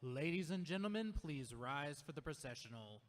Ladies and gentlemen, please rise for the processional.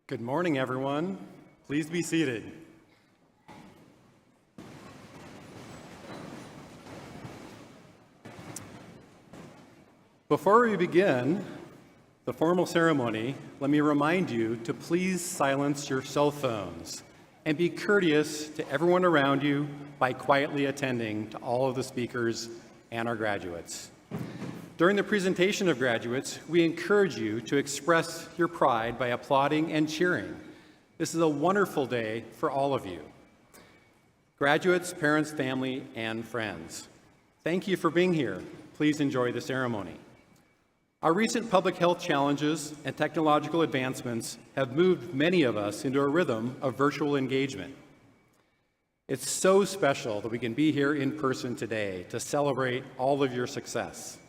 Good morning, everyone. Please be seated. Before we begin the formal ceremony, let me remind you to please silence your cell phones and be courteous to everyone around you by quietly attending to all of the speakers and our graduates. During the presentation of graduates, we encourage you to express your pride by applauding and cheering. This is a wonderful day for all of you. Graduates, parents, family, and friends, thank you for being here. Please enjoy the ceremony. Our recent public health challenges and technological advancements have moved many of us into a rhythm of virtual engagement. It's so special that we can be here in person today to celebrate all of your success.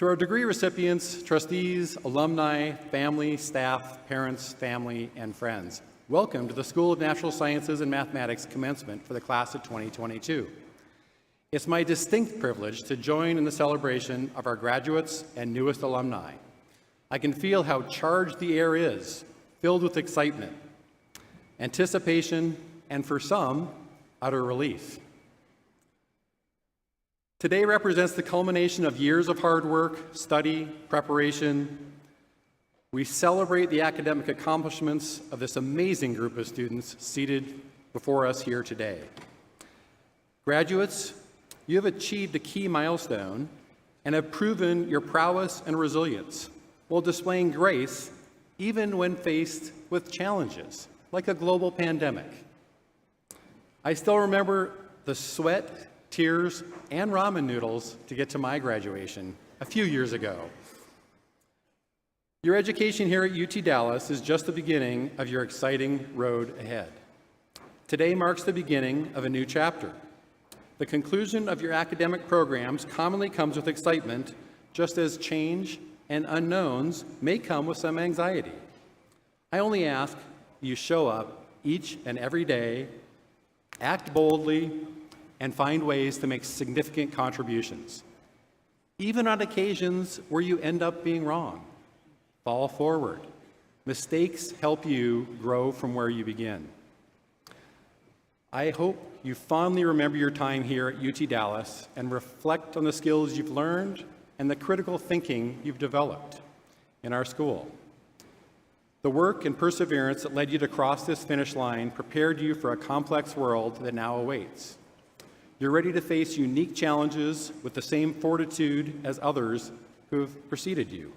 To our degree recipients, trustees, alumni, family, staff, parents, family, and friends, welcome to the School of Natural Sciences and Mathematics Commencement for the class of 2022. It's my distinct privilege to join in the celebration of our graduates and newest alumni. I can feel how charged the air is, filled with excitement, anticipation, and for some, utter relief. Today represents the culmination of years of hard work, study, preparation. We celebrate the academic accomplishments of this amazing group of students seated before us here today. Graduates, you have achieved a key milestone and have proven your prowess and resilience while displaying grace even when faced with challenges like a global pandemic. I still remember the sweat, tears, and ramen noodles to get to my graduation a few years ago. Your education here at UT Dallas is just the beginning of your exciting road ahead. Today marks the beginning of a new chapter. The conclusion of your academic programs commonly comes with excitement, just as change and unknowns may come with some anxiety. I only ask you show up each and every day, act boldly, and find ways to make significant contributions. Even on occasions where you end up being wrong, fall forward. Mistakes help you grow from where you begin. I hope you fondly remember your time here at UT Dallas and reflect on the skills you've learned and the critical thinking you've developed in our school. The work and perseverance that led you to cross this finish line prepared you for a complex world that now awaits. You're ready to face unique challenges with the same fortitude as others who have preceded you.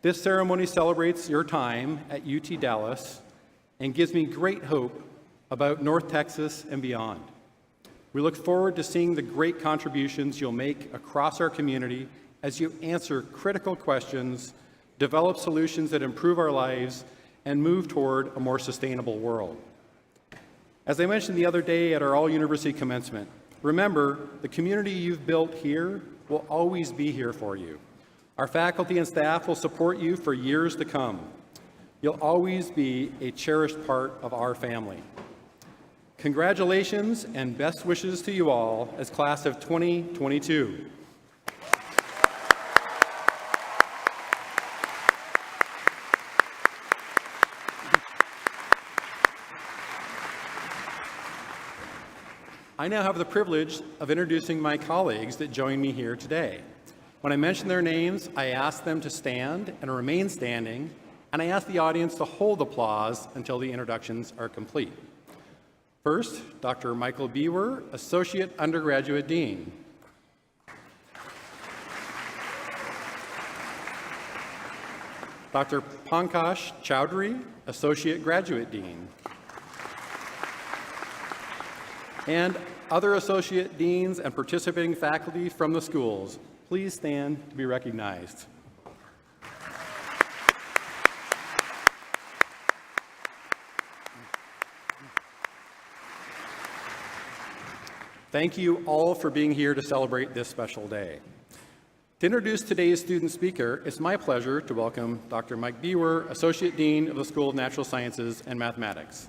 This ceremony celebrates your time at UT Dallas and gives me great hope about North Texas and beyond. We look forward to seeing the great contributions you'll make across our community as you answer critical questions, develop solutions that improve our lives, and move toward a more sustainable world. As I mentioned the other day at our all-university commencement, remember, the community you've built here will always be here for you. Our faculty and staff will support you for years to come. You'll always be a cherished part of our family. Congratulations and best wishes to you all as class of 2022. I now have the privilege of introducing my colleagues that join me here today. When I mention their names, I ask them to stand and remain standing, and I ask the audience to hold applause until the introductions are complete. First, Dr. Michael Bewer, Associate Undergraduate Dean. Dr. Pankaj Chowdhury, Associate Graduate Dean. And other associate deans and participating faculty from the schools, please stand to be recognized. Thank you all for being here to celebrate this special day. To introduce today's student speaker, it's my pleasure to welcome Dr. Mike Bewer, Associate Dean of the School of Natural Sciences and Mathematics.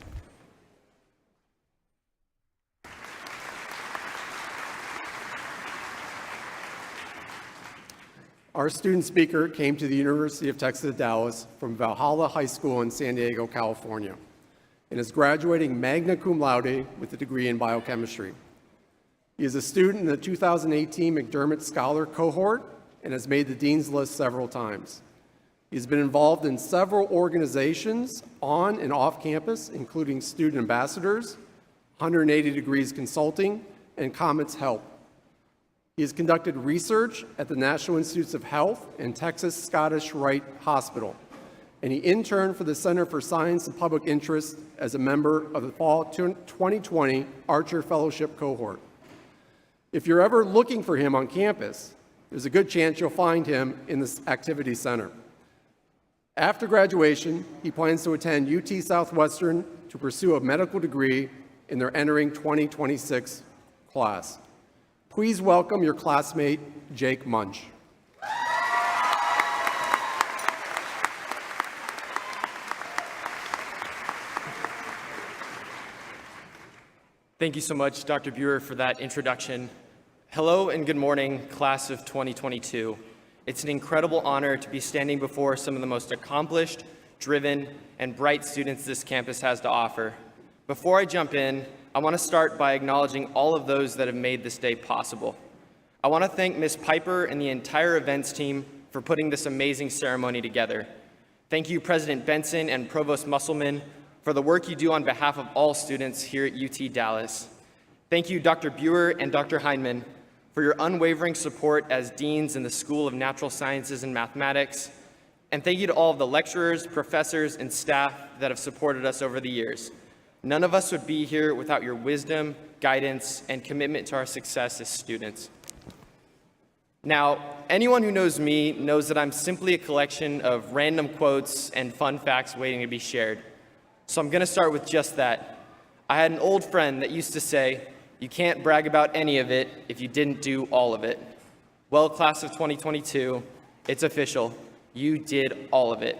our student speaker came to the University of Texas at Dallas from Valhalla High School in San Diego, California, and is graduating magna cum laude with a degree in biochemistry. He is a student in the 2018 McDermott Scholar Cohort and has made the Dean's List several times. He's been involved in several organizations on and off campus, including Student Ambassadors, 180 Degrees Consulting, and Comets Help. He has conducted research at the National Institutes of Health and Texas Scottish Rite Hospital, and he interned for the Center for Science and Public Interest as a member of the Fall 2020 Archer Fellowship Cohort. If you're ever looking for him on campus, there's a good chance you'll find him in this activity center. After graduation, he plans to attend UT Southwestern to pursue a medical degree in their entering 2026 class. Please welcome your classmate, Jake Munch. Thank you so much, Dr. Buer, for that introduction. Hello and good morning, class of 2022. It's an incredible honor to be standing before some of the most accomplished, driven, and bright students this campus has to offer. Before I jump in, I want to start by acknowledging all of those that have made this day possible. I want to thank Ms. Piper and the entire events team for putting this amazing ceremony together. Thank you, President Benson and Provost Musselman, for the work you do on behalf of all students here at UT Dallas. Thank you, Dr. Buer and Dr. Heinemann, for your unwavering support as deans in the School of Natural Sciences and Mathematics. And thank you to all of the lecturers, professors, and staff that have supported us over the years. None of us would be here without your wisdom, guidance, and commitment to our success as students. Now, anyone who knows me knows that I'm simply a collection of random quotes and fun facts waiting to be shared. So I'm going to start with just that. I had an old friend that used to say, "You can't brag about any of it if you didn't do all of it." Well, class of 2022, it's official. You did all of it.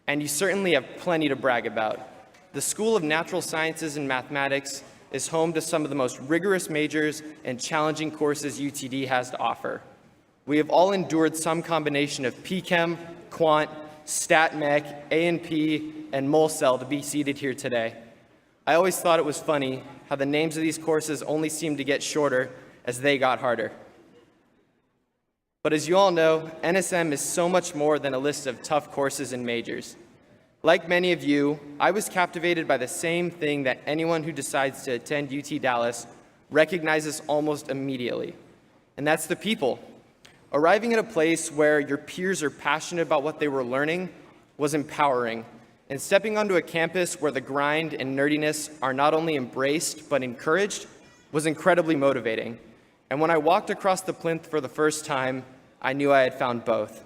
And you certainly have plenty to brag about. The School of Natural Sciences and Mathematics is home to some of the most rigorous majors and challenging courses UTD has to offer. We have all endured some combination of PChem, Quant, Stat Mech, A&P, and MolCell to be seated here today. I always thought it was funny how the names of these courses only seemed to get shorter as they got harder. But as you all know, NSM is so much more than a list of tough courses and majors. Like many of you, I was captivated by the same thing that anyone who decides to attend UT Dallas recognizes almost immediately, and that's the people. Arriving at a place where your peers are passionate about what they were learning was empowering, and stepping onto a campus where the grind and nerdiness are not only embraced but encouraged was incredibly motivating. And when I walked across the plinth for the first time, I knew I had found both.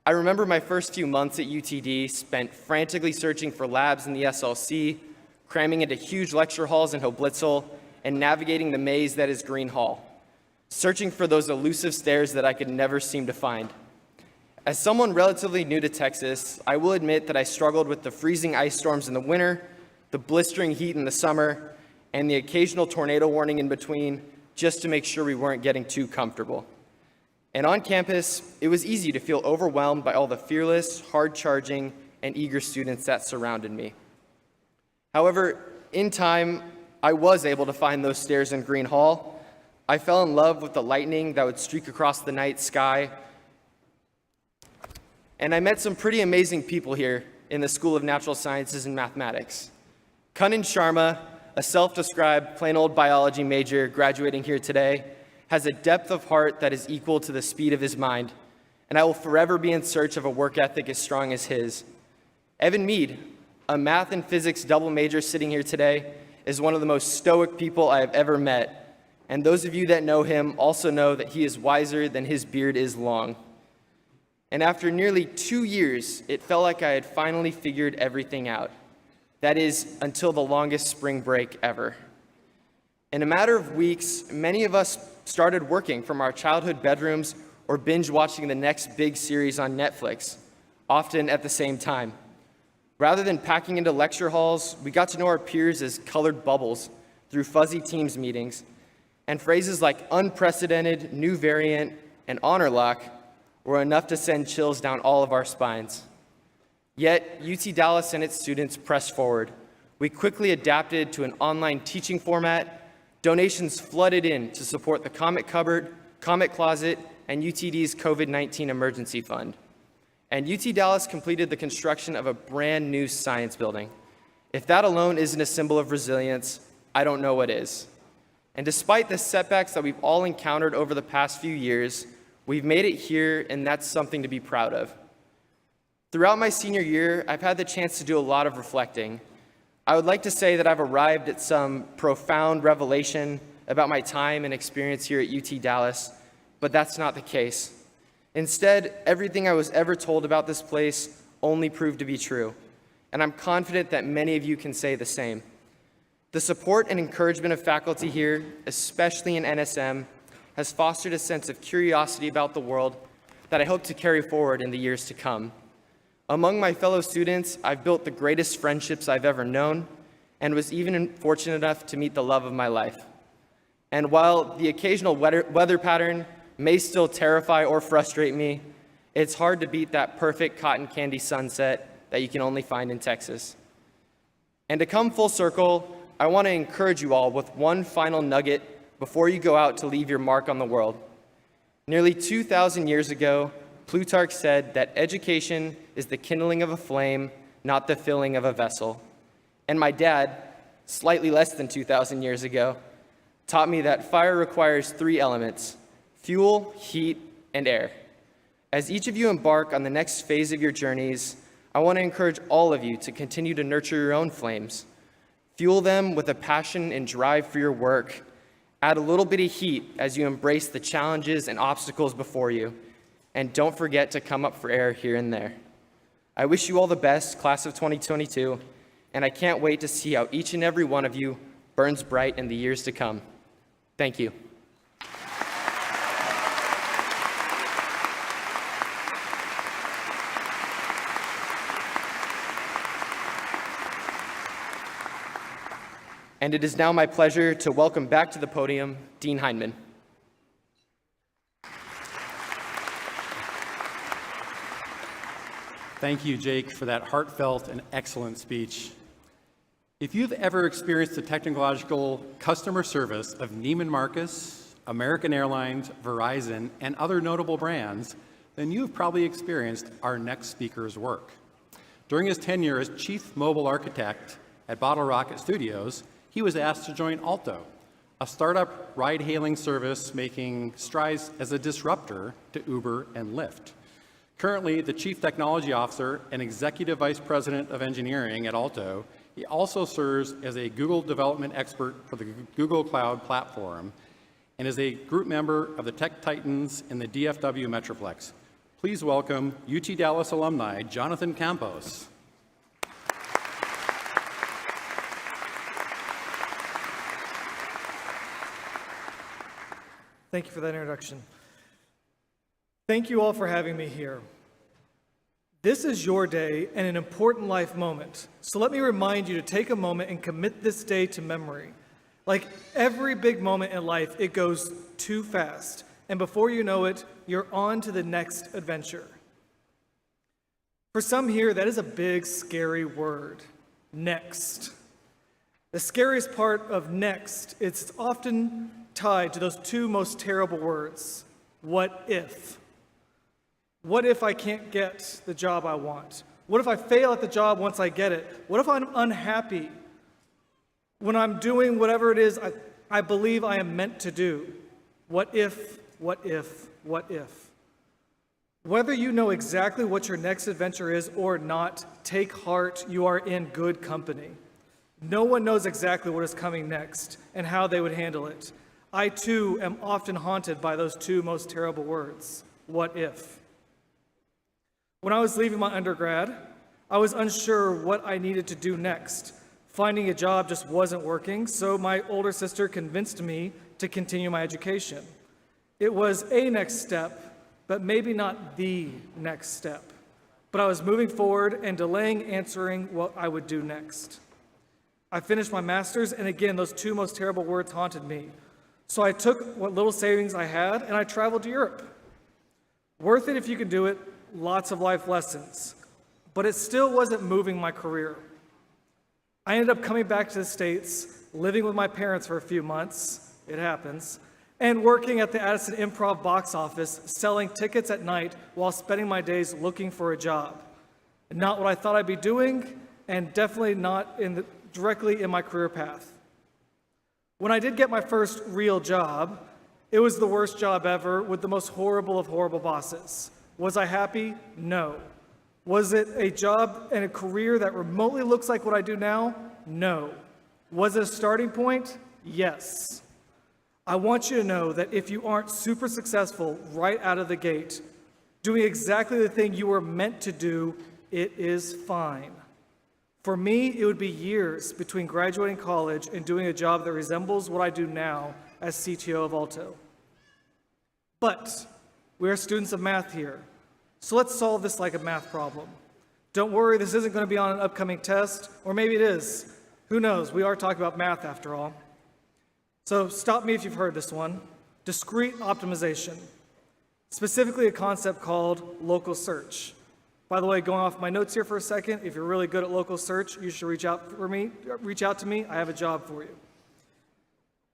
I remember my first few months at UTD spent frantically searching for labs in the SLC, cramming into huge lecture halls in Hoblitzel, and navigating the maze that is Green Hall, searching for those elusive stairs that I could never seem to find. As someone relatively new to Texas, I will admit that I struggled with the freezing ice storms in the winter, the blistering heat in the summer, and the occasional tornado warning in between, just to make sure we weren't getting too comfortable. And on campus, it was easy to feel overwhelmed by all the fearless, hard-charging, and eager students that surrounded me. However, in time, I was able to find those stairs in Green Hall. I fell in love with the lightning that would streak across the night sky. And I met some pretty amazing people here in the School of Natural Sciences and Mathematics. Kanan Sharma, a self-described plain old biology major graduating here today, has a depth of heart that is equal to the speed of his mind, and I will forever be in search of a work ethic as strong as his. Evan Mead, a math and physics double major sitting here today, is one of the most stoic people I have ever met, and those of you that know him also know that he is wiser than his beard is long. And after nearly 2 years, it felt like I had finally figured everything out. That is, until the longest spring break ever. In a matter of weeks, many of us started working from our childhood bedrooms or binge watching the next big series on Netflix, often at the same time. Rather than packing into lecture halls, we got to know our peers as colored bubbles through fuzzy Teams meetings, and phrases like unprecedented, new variant, and honor lock were enough to send chills down all of our spines. Yet, UT Dallas and its students pressed forward. We quickly adapted to an online teaching format. Donations flooded in to support the Comic Cupboard, Comic Closet, and UTD's COVID-19 Emergency Fund. And UT Dallas completed the construction of a brand new science building. If that alone isn't a symbol of resilience, I don't know what is. And despite the setbacks that we've all encountered over the past few years, we've made it here, and that's something to be proud of. Throughout my senior year, I've had the chance to do a lot of reflecting. I would like to say that I've arrived at some profound revelation about my time and experience here at UT Dallas, but that's not the case. Instead, everything I was ever told about this place only proved to be true, and I'm confident that many of you can say the same. The support and encouragement of faculty here, especially in NSM, has fostered a sense of curiosity about the world that I hope to carry forward in the years to come. Among my fellow students, I've built the greatest friendships I've ever known, and was even fortunate enough to meet the love of my life. And while the occasional weather pattern may still terrify or frustrate me, it's hard to beat that perfect cotton candy sunset that you can only find in Texas. And to come full circle, I want to encourage you all with one final nugget before you go out to leave your mark on the world. Nearly 2,000 years ago, Plutarch said that education is the kindling of a flame, not the filling of a vessel. And my dad, slightly less than 2,000 years ago, taught me that fire requires 3 elements: fuel, heat, and air. As each of you embark on the next phase of your journeys, I want to encourage all of you to continue to nurture your own flames. Fuel them with a passion and drive for your work. Add a little bit of heat as you embrace the challenges and obstacles before you. And don't forget to come up for air here and there. I wish you all the best, class of 2022, and I can't wait to see how each and every one of you burns bright in the years to come. Thank you. And it is now my pleasure to welcome back to the podium Dean Heinemann. Thank you, Jake, for that heartfelt and excellent speech. If you've ever experienced the technological customer service of Neiman Marcus, American Airlines, Verizon, and other notable brands, then you've probably experienced our next speaker's work. During his tenure as chief mobile architect at Bottle Rocket Studios, he was asked to join Alto, a startup ride-hailing service making strides as a disruptor to Uber and Lyft. Currently the Chief Technology Officer and Executive Vice President of Engineering at Alto, he also serves as a Google development expert for the Google Cloud Platform and is a group member of the Tech Titans in the DFW Metroplex. Please welcome UT Dallas alumni Jonathan Campos. Thank you for that introduction. Thank you all for having me here. This is your day and an important life moment. So let me remind you to take a moment and commit this day to memory. Like every big moment in life, it goes too fast. And before you know it, you're on to the next adventure. For some here, that is a big, scary word, next. The scariest part of next, it's often tied to those 2 most terrible words, what if? What if I can't get the job I want? What if I fail at the job once I get it? What if I'm unhappy when I'm doing whatever it is I believe I am meant to do? What if, what if, what if? Whether you know exactly what your next adventure is or not, take heart, you are in good company. No one knows exactly what is coming next and how they would handle it. I too am often haunted by those 2 most terrible words, what if? When I was leaving my undergrad, I was unsure what I needed to do next. Finding a job just wasn't working, so my older sister convinced me to continue my education. It was a next step, but maybe not the next step. But I was moving forward and delaying answering what I would do next. I finished my master's, and again, those 2 most terrible words haunted me. So I took what little savings I had, and I traveled to Europe. Worth it if you can do it, lots of life lessons. But it still wasn't moving my career. I ended up coming back to the States, living with my parents for a few months, it happens, and working at the Addison Improv box office, selling tickets at night while spending my days looking for a job. Not what I thought I'd be doing, and definitely not directly in my career path. When I did get my first real job, it was the worst job ever with the most horrible of horrible bosses. Was I happy? No. Was it a job and a career that remotely looks like what I do now? No. Was it a starting point? Yes. I want you to know that if you aren't super successful right out of the gate, doing exactly the thing you were meant to do, it is fine. For me, it would be years between graduating college and doing a job that resembles what I do now as CTO of Alto. But we are students of math here, so let's solve this like a math problem. Don't worry, this isn't going to be on an upcoming test, or maybe it is. Who knows? We are talking about math after all. So stop me if you've heard this one. Discrete optimization, specifically a concept called local search. By the way, going off my notes here for a second, if you're really good at local search, you should reach out to me. I have a job for you.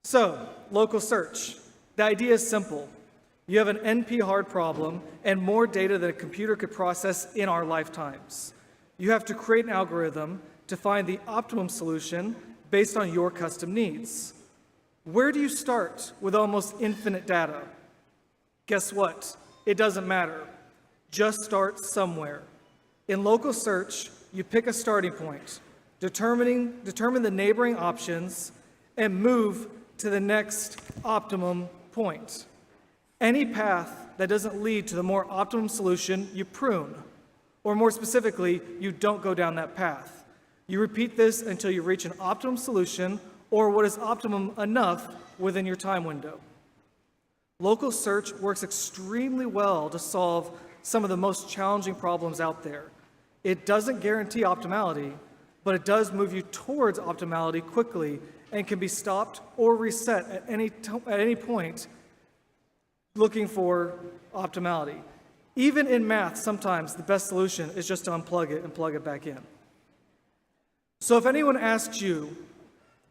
So, local search. The idea is simple. You have an NP-hard problem and more data than a computer could process in our lifetimes. You have to create an algorithm to find the optimum solution based on your custom needs. Where do you start with almost infinite data? Guess what? It doesn't matter. Just start somewhere. In local search, you pick a starting point, determine the neighboring options, and move to the next optimum point. Any path that doesn't lead to the more optimum solution, you prune. Or more specifically, you don't go down that path. You repeat this until you reach an optimum solution or what is optimum enough within your time window. Local search works extremely well to solve some of the most challenging problems out there. It doesn't guarantee optimality, but it does move you towards optimality quickly and can be stopped or reset at any point looking for optimality. Even in math, sometimes the best solution is just to unplug it and plug it back in. So if anyone asks you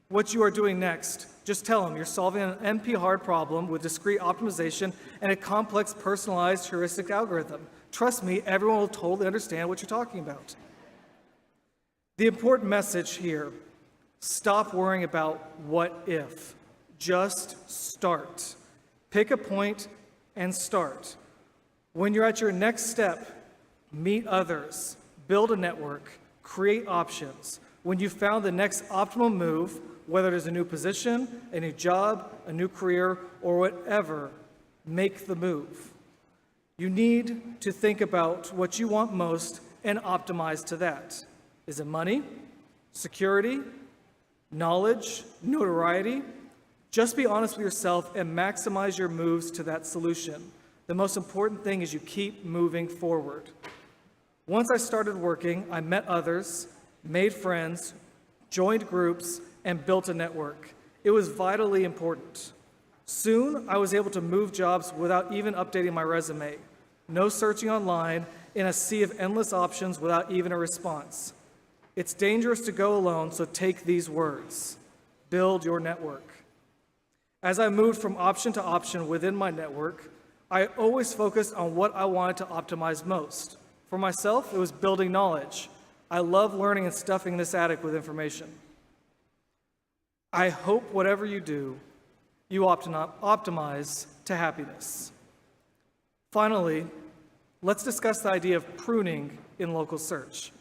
what you are doing next, just tell them you're solving an NP-hard problem with discrete optimization and a complex personalized heuristic algorithm. Trust me, everyone will totally understand what you're talking about. The important message here, stop worrying about what if. Just start. Pick a point and start. When you're at your next step, meet others, build a network, create options. When you've found the next optimum move, whether it is a new position, a new job, a new career, or whatever, make the move. You need to think about what you want most and optimize to that. Is it money, security, knowledge, notoriety? Just be honest with yourself and maximize your moves to that solution. The most important thing is you keep moving forward. Once I started working, I met others, made friends, joined groups, and built a network. It was vitally important. Soon, I was able to move jobs without even updating my resume. No searching online in a sea of endless options without even a response. It's dangerous to go alone, so take these words. Build your network. As I moved from option to option within my network, I always focused on what I wanted to optimize most. For myself, it was building knowledge. I love learning and stuffing this attic with information. I hope whatever you do, you optimize to happiness. Finally, let's discuss the idea of pruning in local search.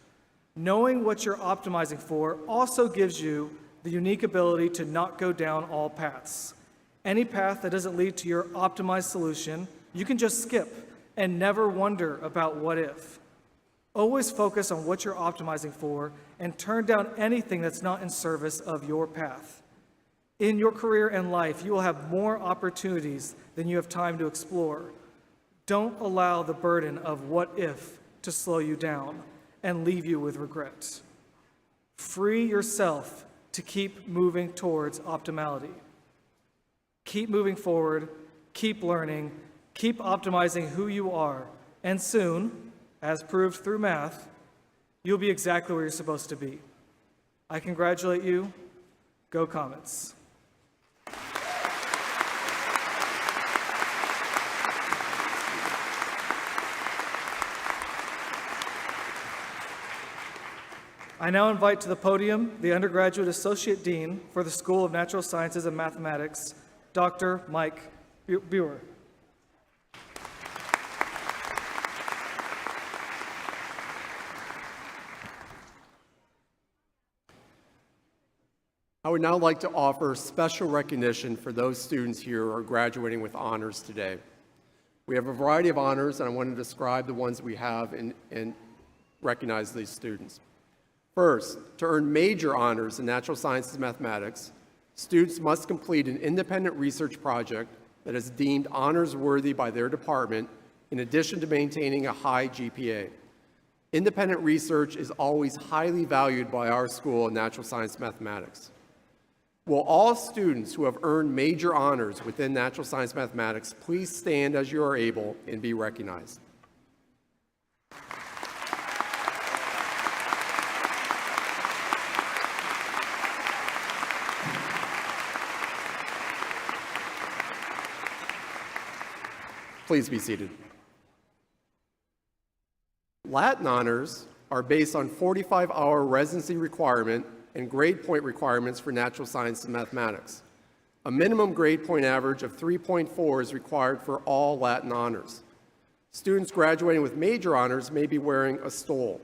Knowing what you're optimizing for also gives you the unique ability to not go down all paths. Any path that doesn't lead to your optimized solution, you can just skip and never wonder about what if. Always focus on what you're optimizing for and turn down anything that's not in service of your path. In your career and life, you will have more opportunities than you have time to explore. Don't allow the burden of what if to slow you down and leave you with regret. Free yourself to keep moving towards optimality. Keep moving forward, keep learning, keep Keep optimizing who you are, and soon, as proved through math, you'll be exactly where you're supposed to be. I congratulate you. Go Comets. I now invite to the podium the Undergraduate Associate Dean for the School of Natural Sciences and Mathematics, Dr. Mike Buer. I would now like to offer special recognition for those students here who are graduating with honors today. We have a variety of honors, and I want to describe the ones we have and recognize these students. First, to earn major honors in natural sciences and mathematics, students must complete an independent research project that is deemed honors worthy by their department, in addition to maintaining a high GPA. Independent research is always highly valued by our school in natural science and mathematics. Will all students who have earned major honors within natural science and mathematics please stand as you are able and be recognized. Please be seated. Latin honors are based on 45-hour residency requirement and grade point requirements for natural science and mathematics. A minimum grade point average of 3.4 is required for all Latin honors. Students graduating with major honors may be wearing a stole.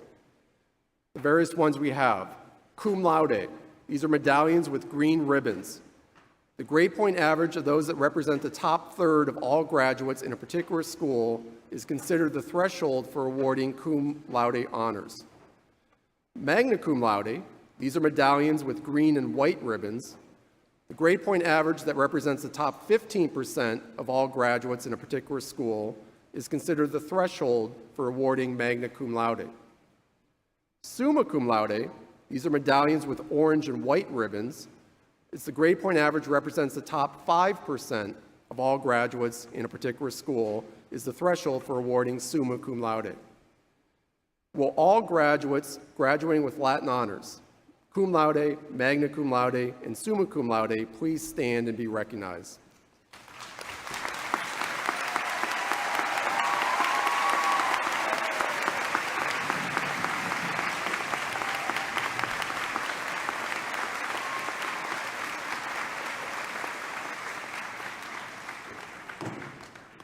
The various ones we have: cum laude. These are medallions with green ribbons. The grade point average of those that represent the top third of all graduates in a particular school is considered the threshold for awarding cum laude honors. Magna cum laude. These are medallions with green and white ribbons. The grade point average that represents the top 15% of all graduates in a particular school is considered the threshold for awarding magna cum laude. Summa cum laude. These are medallions with orange and white ribbons. It's the grade point average represents the top 5% of all graduates in a particular school is the threshold for awarding summa cum laude. Will all graduates graduating with Latin honors, cum laude, magna cum laude, and summa cum laude, please stand and be recognized.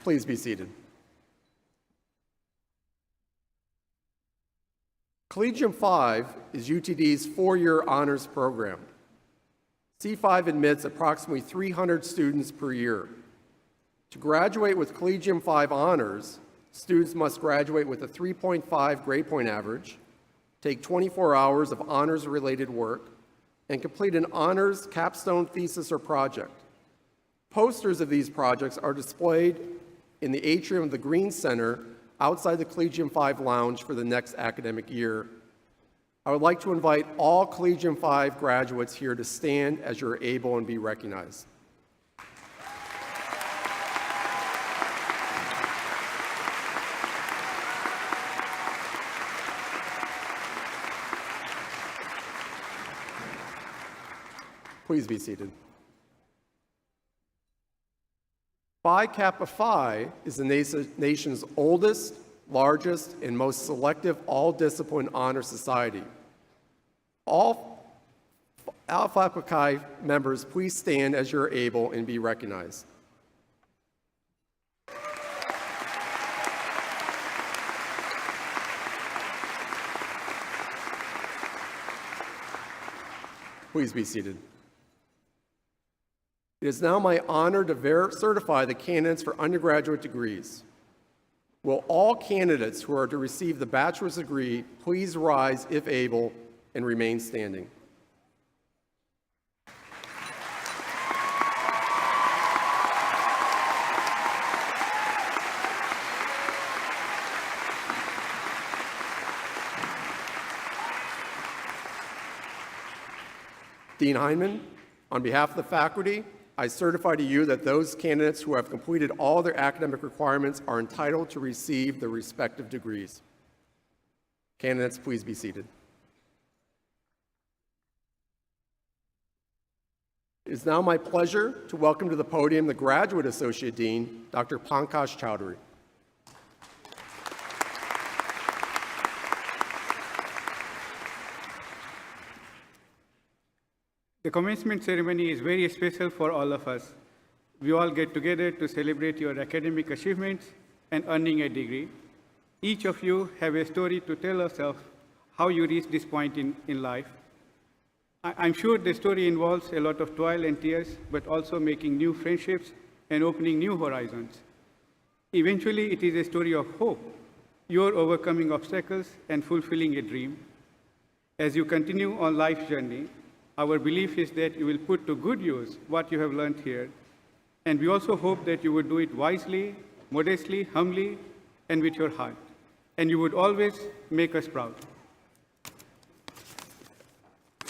Please be seated. Collegium 5 is UTD's four-year honors program. C5 admits approximately 300 students per year. To graduate with Collegium 5 honors, students must graduate with a 3.5 grade point average, take 24 hours of honors-related work, and complete an honors capstone thesis or project. Posters of these projects are displayed in the atrium of the Green Center outside the Collegium 5 lounge for the next academic year. I would like to invite all Collegium 5 graduates here to stand as you're able and be recognized. Please be seated. Phi Kappa Phi is the nation's oldest, largest, and most selective all-discipline honor society. All Alpha Kappa Chi members, please stand as you're able and be recognized. Please be seated. It is now my honor to certify the candidates for undergraduate degrees. Will all candidates who are to receive the bachelor's degree please rise if able and remain standing. Dean Heineman, on behalf of the faculty, I certify to you that those candidates who have completed all their academic requirements are entitled to receive their respective degrees. Candidates, please be seated. It is now my pleasure to welcome to the podium the Graduate Associate Dean, Dr. Pankaj Chowdhury. The commencement ceremony is very special for all of us. We all get together to celebrate your academic achievements and earning a degree. Each of you have a story to tell us of how you reached this point in life. I'm sure the story involves a lot of toil and tears, but also making new friendships and opening new horizons. Eventually, it is a story of hope, your overcoming obstacles and fulfilling a dream. As you continue on life's journey, our belief is that you will put to good use what you have learned here, and we also hope that you would do it wisely, modestly, humbly, and with your heart, and you would always make us proud.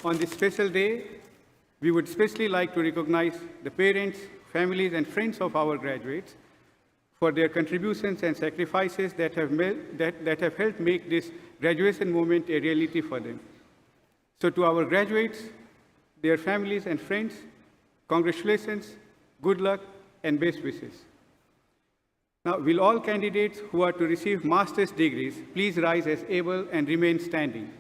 On this special day, we would especially like to recognize the parents, families, and friends of our graduates for their contributions and sacrifices that have helped make this graduation moment a reality for them. So to our graduates, their families and friends, congratulations, good luck, and best wishes. Now, will all candidates who are to receive master's degrees please rise as able and remain standing?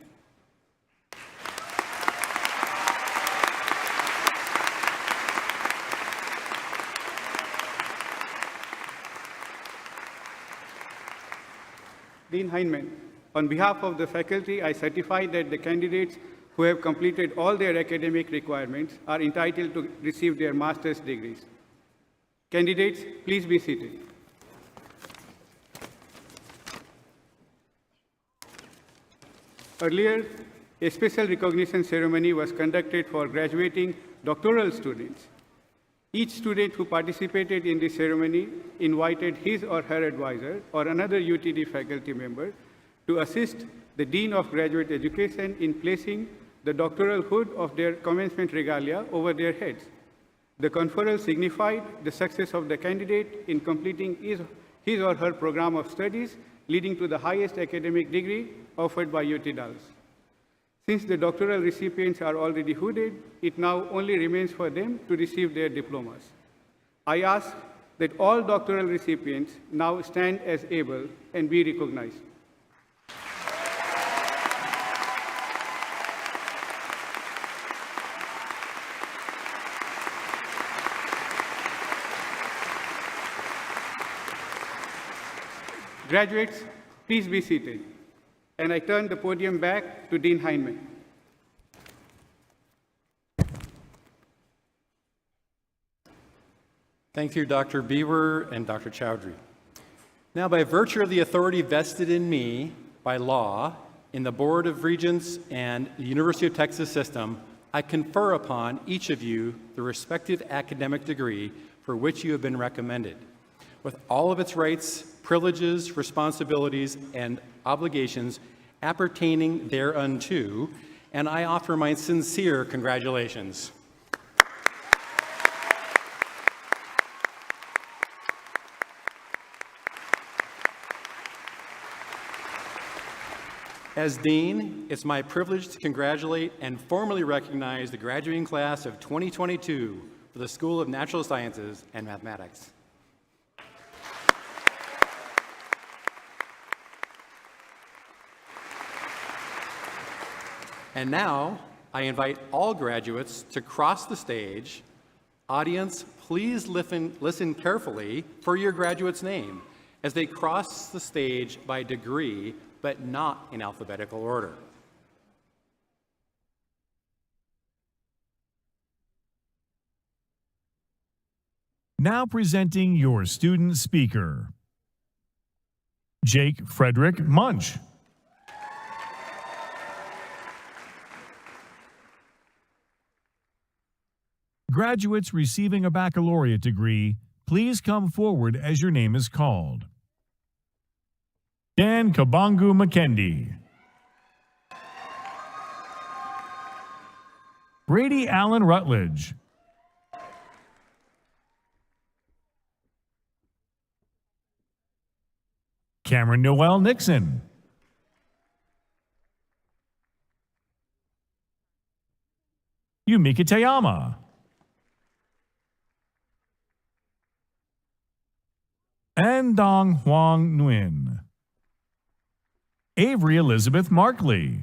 Dean Heinemann, on behalf of the faculty, I certify that the candidates who have completed all their academic requirements are entitled to receive their master's degrees. Candidates, please be seated. Earlier, a special recognition ceremony was conducted for graduating doctoral students. Each student who participated in this ceremony invited his or her advisor or another UTD faculty member to assist the Dean of Graduate Education in placing the doctoral hood of their commencement regalia over their heads. The conferral signified the success of the candidate in completing his or her program of studies, leading to the highest academic degree offered by UT Dallas. Since the doctoral recipients are already hooded, it now only remains for them to receive their diplomas. I ask that all doctoral recipients now stand as able and be recognized. Graduates, please be seated. And I turn the podium back to Dean Heinemann. Thank you, Dr. Beaver and Dr. Chowdhury. Now, by virtue of the authority vested in me by law in the Board of Regents and the University of Texas system, I confer upon each of you the respective academic degree for which you have been recommended, with all of its rights, privileges, responsibilities, and obligations appertaining thereunto, and I offer my sincere congratulations. As Dean, it's my privilege to congratulate and formally recognize the graduating class of 2022 for the School of Natural Sciences and Mathematics. And now, I invite all graduates to cross the stage. Audience, please listen carefully for your graduate's name as they cross the stage by degree, but not in alphabetical order. Now presenting your student speaker, Jake Frederick Munch. Graduates receiving a baccalaureate degree, please come forward as your name is called. Dan Kabangu McKendy. Brady Allen Rutledge. Cameron Noel Nixon. Yumika Tayama. And Dong Huang Nguyen. Avery Elizabeth Markley.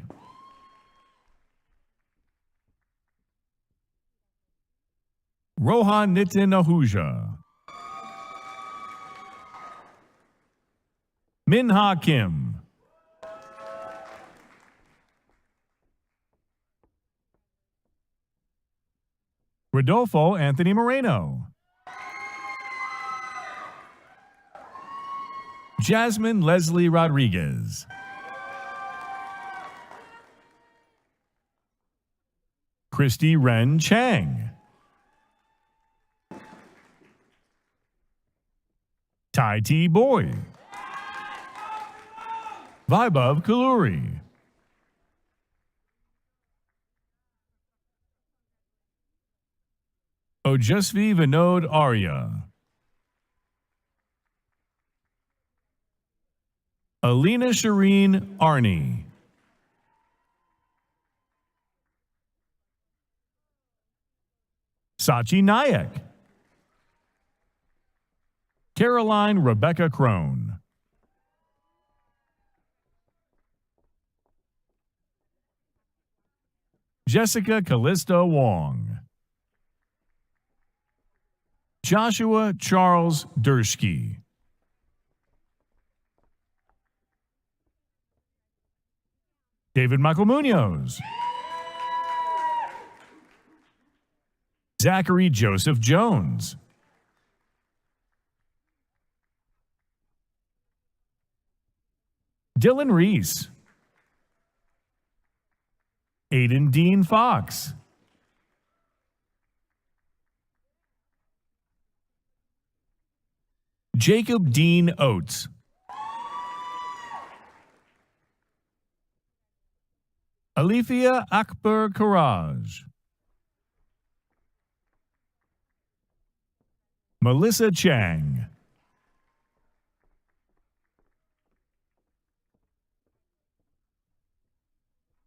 Rohan Nitin Ahuja. Minha Kim. Rodolfo Anthony Moreno. Jasmine Leslie Rodriguez. Christy Ren Chang. Tai T. Boy. Vaibhav Kaluri. Ojasvi Vinod Arya. Alina Shireen Arni. Sachi Nayak. Caroline Rebecca Crone. Jessica Callista Wong. Joshua Charles Durski. David Michael Munoz. Zachary Joseph Jones. Dylan Reese. Aiden Dean Fox. Jacob Dean Oates. Alifia Akbar Karaj. Melissa Chang.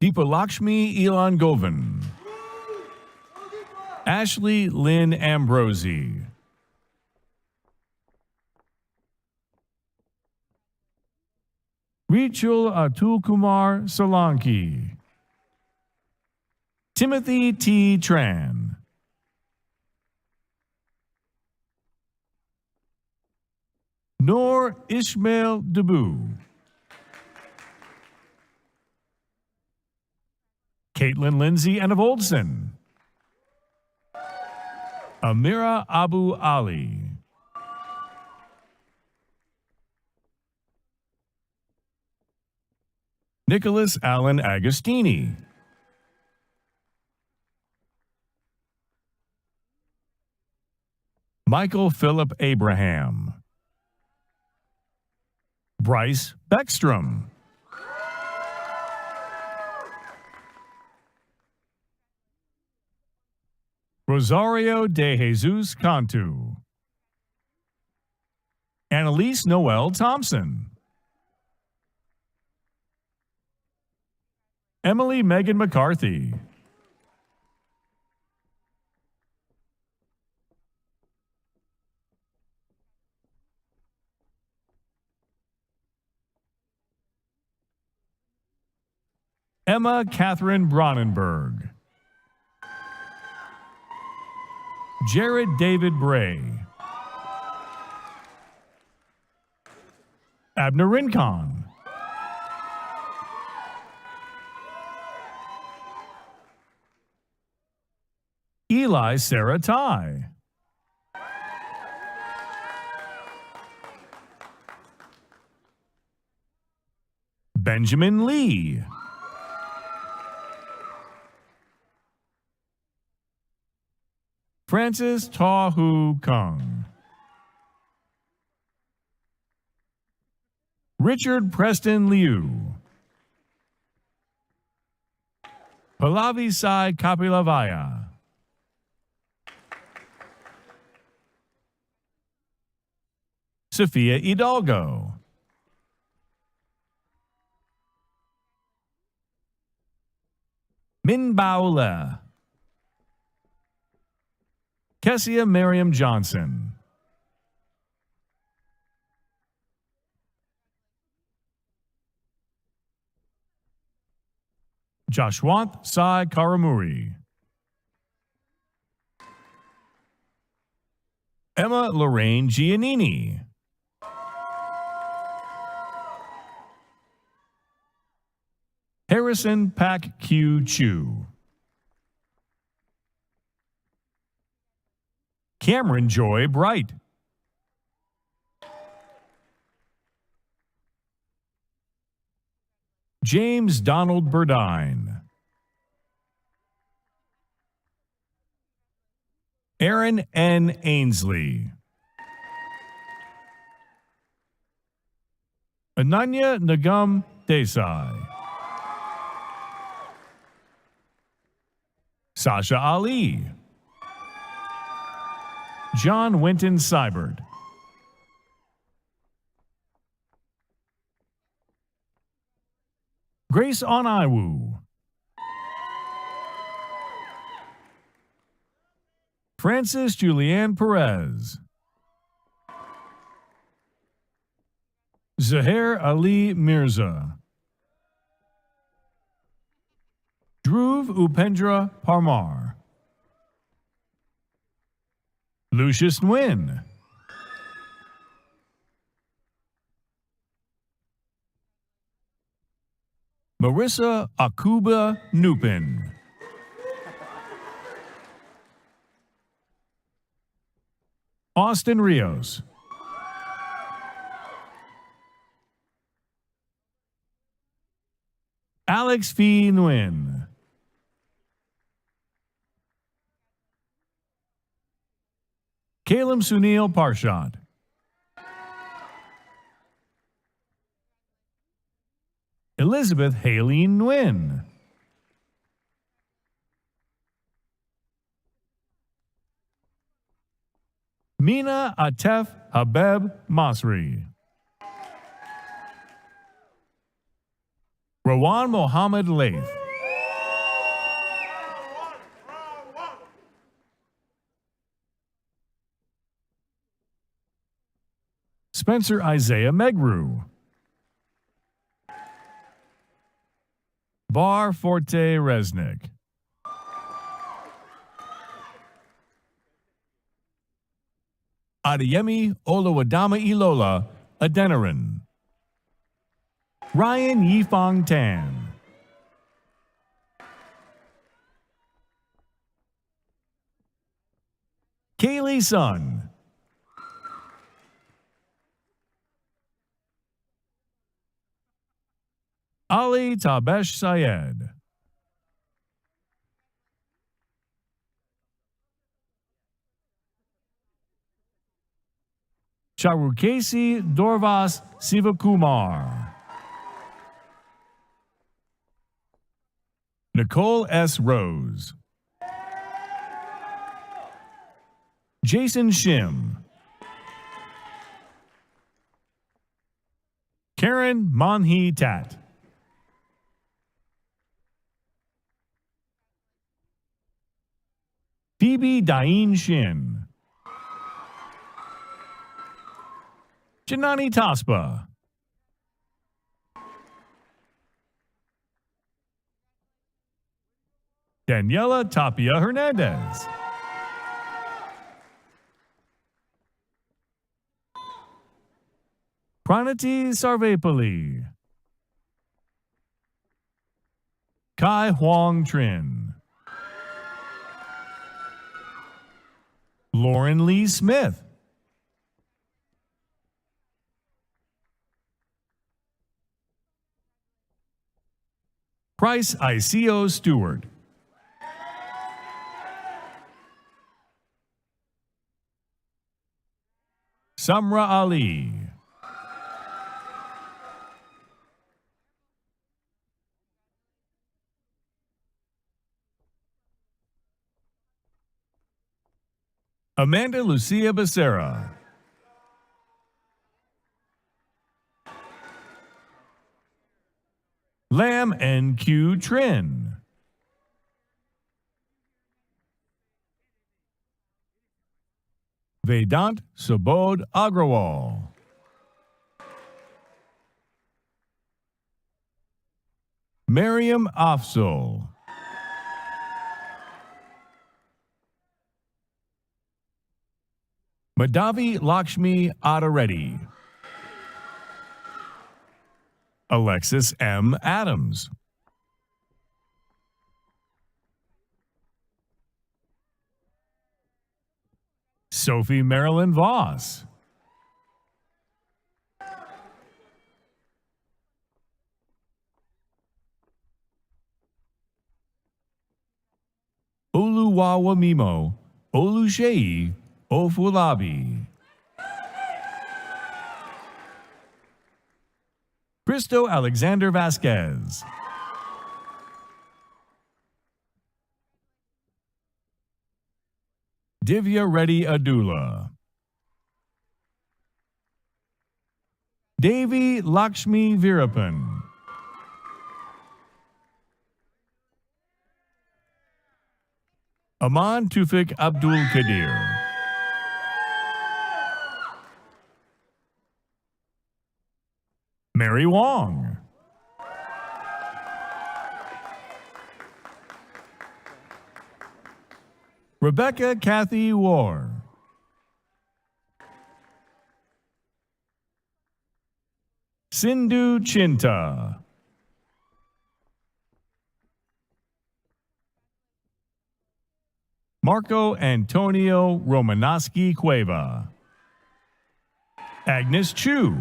Deepalakshmi Elan Govan. Ashley Lynn Ambrosi. Richul Atul Kumar Solanki. Timothy T. Tran. Noor Ishmael Debu. Caitlin Lindsay Enovoldson. Amira Abu Ali. Nicholas Allen Agostini. Michael Philip Abraham. Bryce Beckstrom. Rosario de Jesus Cantu. Annalise Noel Thompson. Emily Megan McCarthy. Emma Catherine Bronnenberg. Jared David Bray. Abner Rincon. Eli Sarah Ty. Benjamin Lee. Francis Ta Hu Kung. Richard Preston Liu. Pallavi Sai Kapilavaya. Sophia Hidalgo. Min Bao Le. Kessia Miriam Johnson. Joshwant Sai Karamuri. Emma Lorraine Giannini. Harrison Pak Q Chu. Cameron Joy Bright. James Donald Burdine. Aaron N. Ainsley. Ananya Nagam Desai. Sasha Ali. John Winton Seibert. Grace Onaiwu. Francis Julianne Perez. Zahir Ali Mirza. Dhruv Upendra Parmar. Lucius Nguyen. Marissa Akuba Nupin. Austin Rios. Alex Phi Nguyen. Caleb Sunil Parshat. Elizabeth Haleen Nguyen. Mina Atef Habeb Masri. Rawan Mohammed Laith. Spencer Isaiah Megru. Bar Forte Resnick. Adeyemi Oluwadama Ilola Adeniran. Ryan Yifang Tan. Kaylee Sun. Ali Tabesh Syed. Charukesi Dorvas Sivakumar. Nicole S. Rose. Jason Shim. Karen Manhi Tat. Phoebe Dain Shin. Janani Taspa. Daniela Tapia Hernandez. Pranati Sarvepalli. Kai Huang Trin. Lauren Lee Smith. Price Icio Stewart. Samra Ali. Amanda Lucia Becerra. Lamb N.Q. Trin. Vedant Subodh Agrawal. Mariam Afzal. Madhavi Lakshmi Adareddy. Alexis M. Adams. Sophie Marilyn Voss. Oluwawamimo Oluseyi Ofulabi. Cristo Alexander Vasquez. Divya Reddy Adula. Devi Lakshmi Veerapan. Aman Tufik Abdul Kadir. Mary Wong. Rebecca Kathy War. Sindhu Chinta. Marco Antonio Romanowski Cueva. Agnes Chu.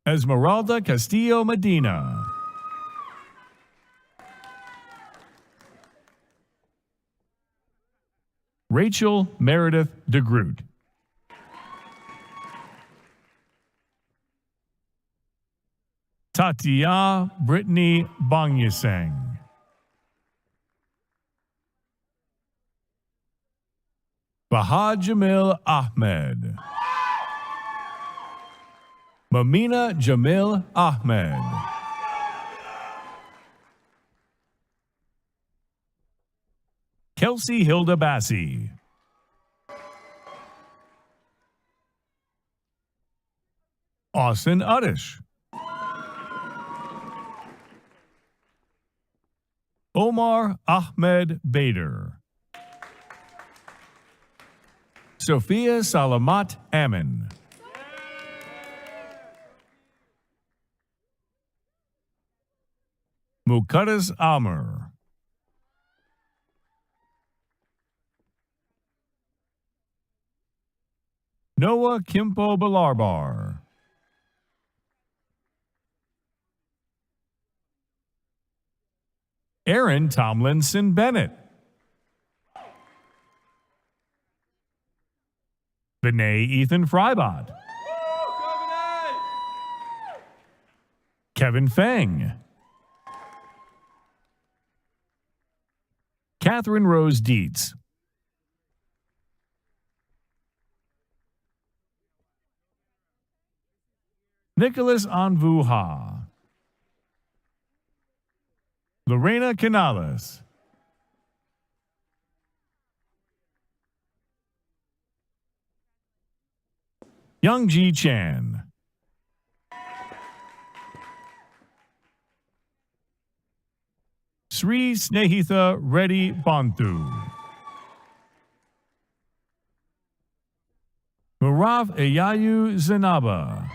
Esmeralda Castillo Medina. Rachel Meredith DeGroot. Tatia Brittany Bongyaseng. Bahad Jamil Ahmed. Mamina Jamil Ahmed. Kelsey Hilda Bassi. Austin Uddish. Omar Ahmed Bader. Sophia Salamat Amin. Muqaddas Amr. Noah Kimpo Balarbar. Aaron Tomlinson Bennett. Vinay Ethan Frybot. Kevin Feng. Catherine Rose Dietz. Nicholas Anvu Ha. Lorena Canales. Youngji Chan. Sri Snehitha Reddy Banthu. Murav Eyayu Zanaba.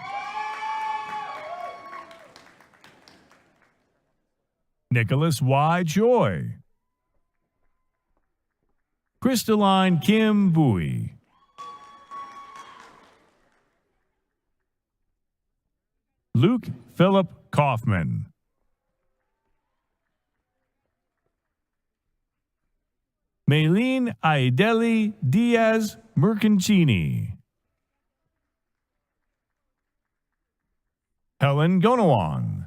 Nicholas Y. Joy. Crystalline Kim Bui. Luke Philip Kaufman. Maylene Aideli Diaz Mercancini. Helen Gonawan.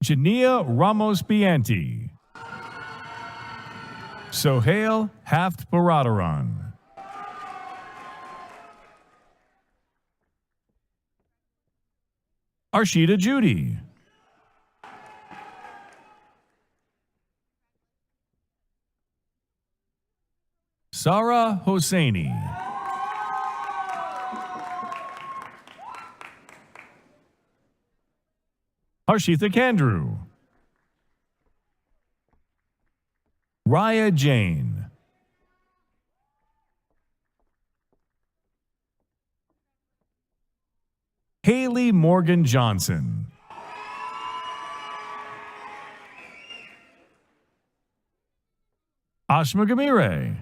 Jania Ramos Bianti. Sohail Haft Baradaran. Arshida Judy. Sarah Hosseini. Harshitha Kandru. Raya Jain. Haley Morgan Johnson. Ashma Gamire.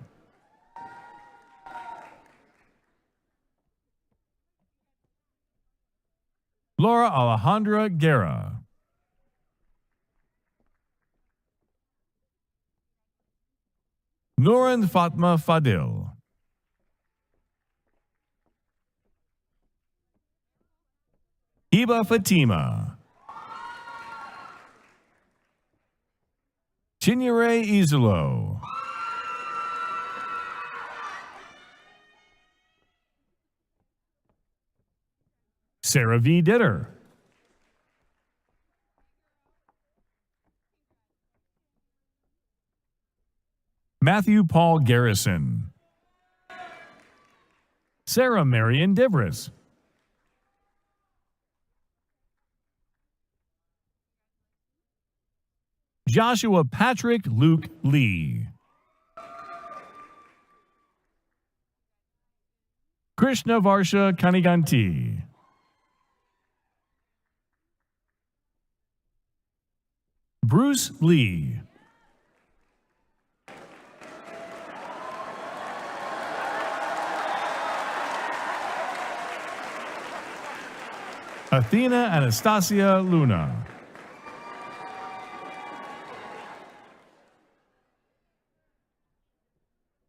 Laura Alejandra Guerra. Nuran Fatma Fadil. Hiba Fatima. Chinyere Izulo. Sarah V. Ditter. Matthew Paul Garrison. Sarah Marion Divris. Joshua Patrick Luke Lee. Krishna Varsha Kaniganti. Bruce Lee. Athena Anastasia Luna.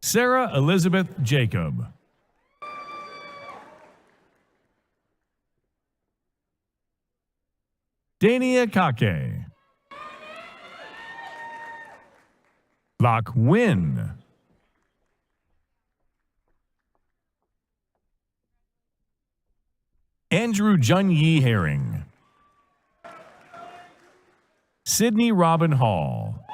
Sarah Elizabeth Jacob. Dania Kake. Lok Win. Andrew Jun Yi Herring. Sydney Robin Hall.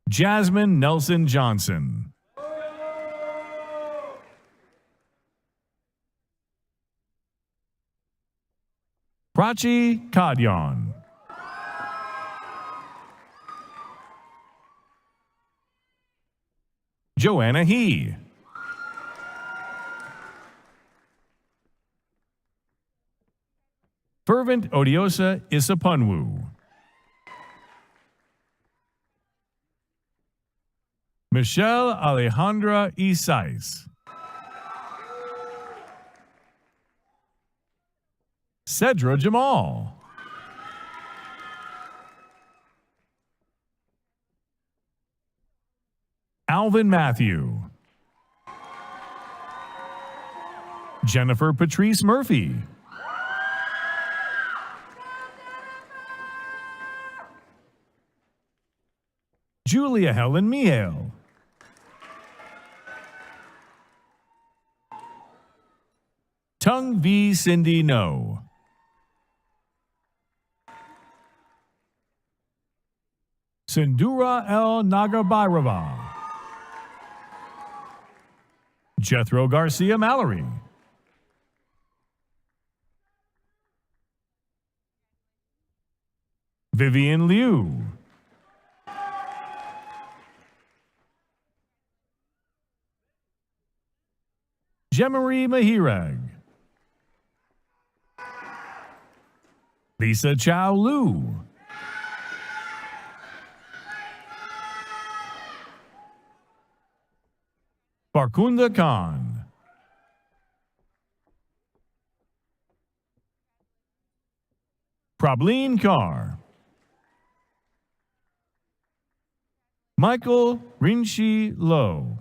Jasmine Nelson Johnson. Prachi Kadyon. Joanna He. Fervent Odiosa Isapunwu. Michelle Alejandra Isais. Cedra Jamal. Alvin Matthew. Jennifer Patrice Murphy. Julia Helen Mihail. Tung V. Cindy No. Sindura L. Nagabhairava. Jethro Garcia Mallory. Vivian Liu. Jemarie Mahirag. Lisa Chow Lu. Barkunda Khan. Prableen Kaur. Michael Rinshi Low.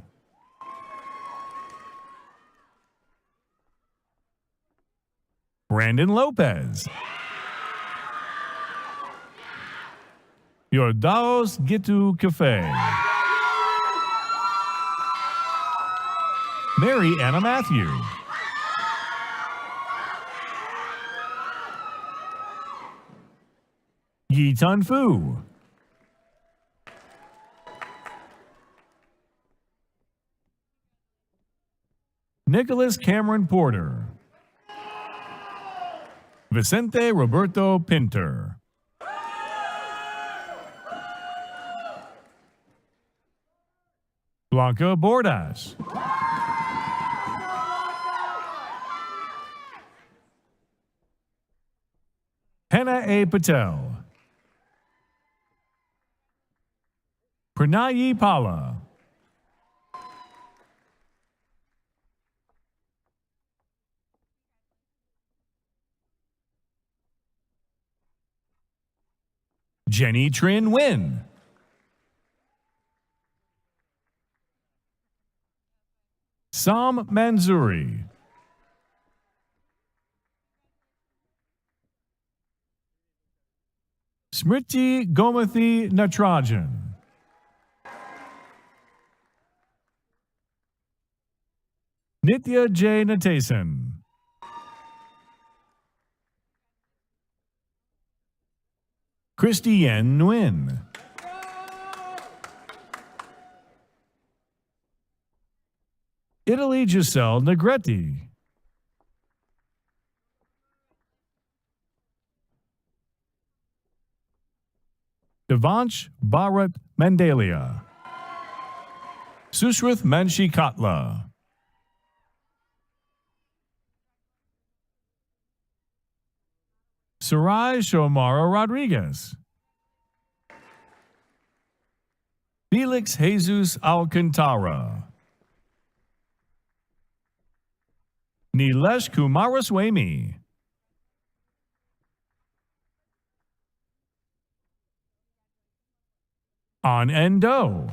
Brandon Lopez. Yordaos Gitu Cafe. Mary Anna Matthew. Yi-Tun Fu. Nicholas Cameron Porter. Vicente Roberto Pinter. Blanca Bordas. Hannah A. Patel. Pranayi Pala. Jenny Trin Nguyen. Sam Manzuri. Smriti Gomathi Natrajan. Nitya J. Natasan. Christiane Nguyen. Italy Giselle Negretti. Devansh Bharat Mandalia. Sushruth Manshi Katla. Sarai Shomara Rodriguez. Felix Jesus Alcantara. Nilesh Kumaraswamy. An Endo.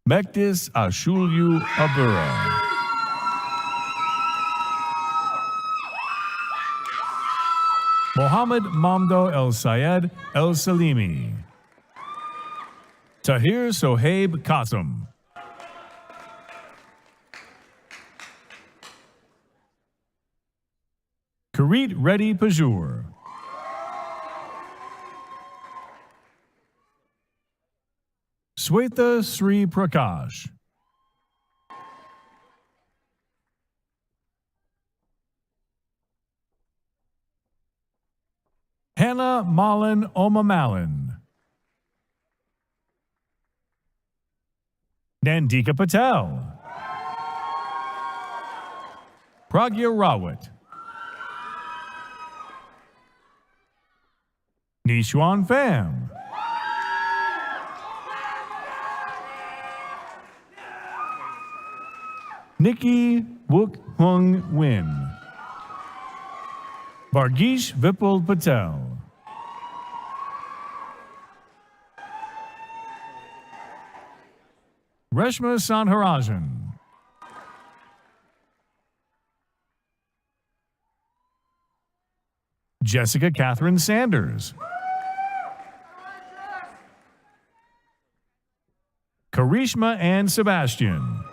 Mektis Ashulyu Abura. Mohammed Mamdo El Sayed El Salimi. Tahir Sohaib Qasim. Kareet Reddy Pajur. Swetha Sri Prakash. Hannah Malin Omamalin. Nandika Patel. Pragya Rawat. Nishuan Pham. Nikki Wook Hung Win. Vargish Vipul Patel. Reshma Sanharajan. Jessica Catherine Sanders. Karishma Ann Sebastian.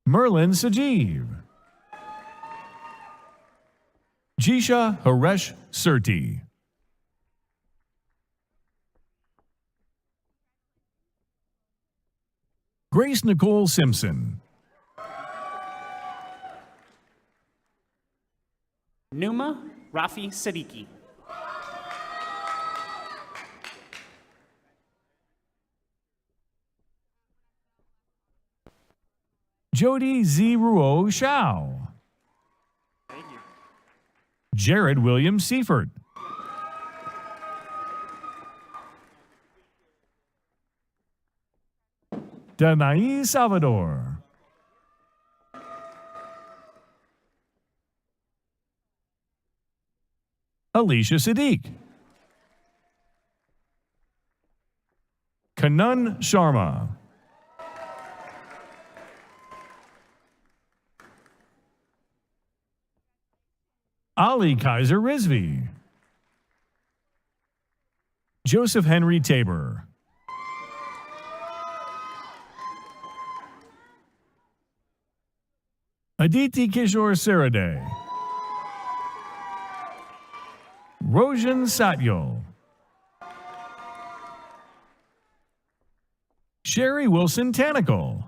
Merlin Sajeev. Jisha Haresh Surti. Grace Nicole Simpson. Numa Rafi Siddiqui. Jody Z. Ruo Shao. Thank you. Jared William Seifert. Danai Salvador. Alicia Siddiq. Kanun Sharma. Ali Kaiser Rizvi. Joseph Henry Tabor. Aditi Kishore Sarade, Roshan Satyal, Sherry Wilson Tanikel,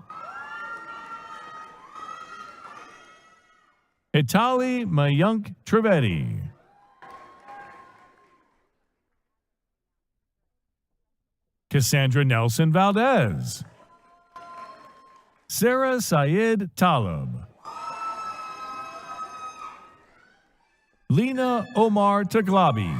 Hitali Mayank Trivedi, Cassandra Nelson Valdez, Sarah Syed Talib, Lena Omar Taglabi,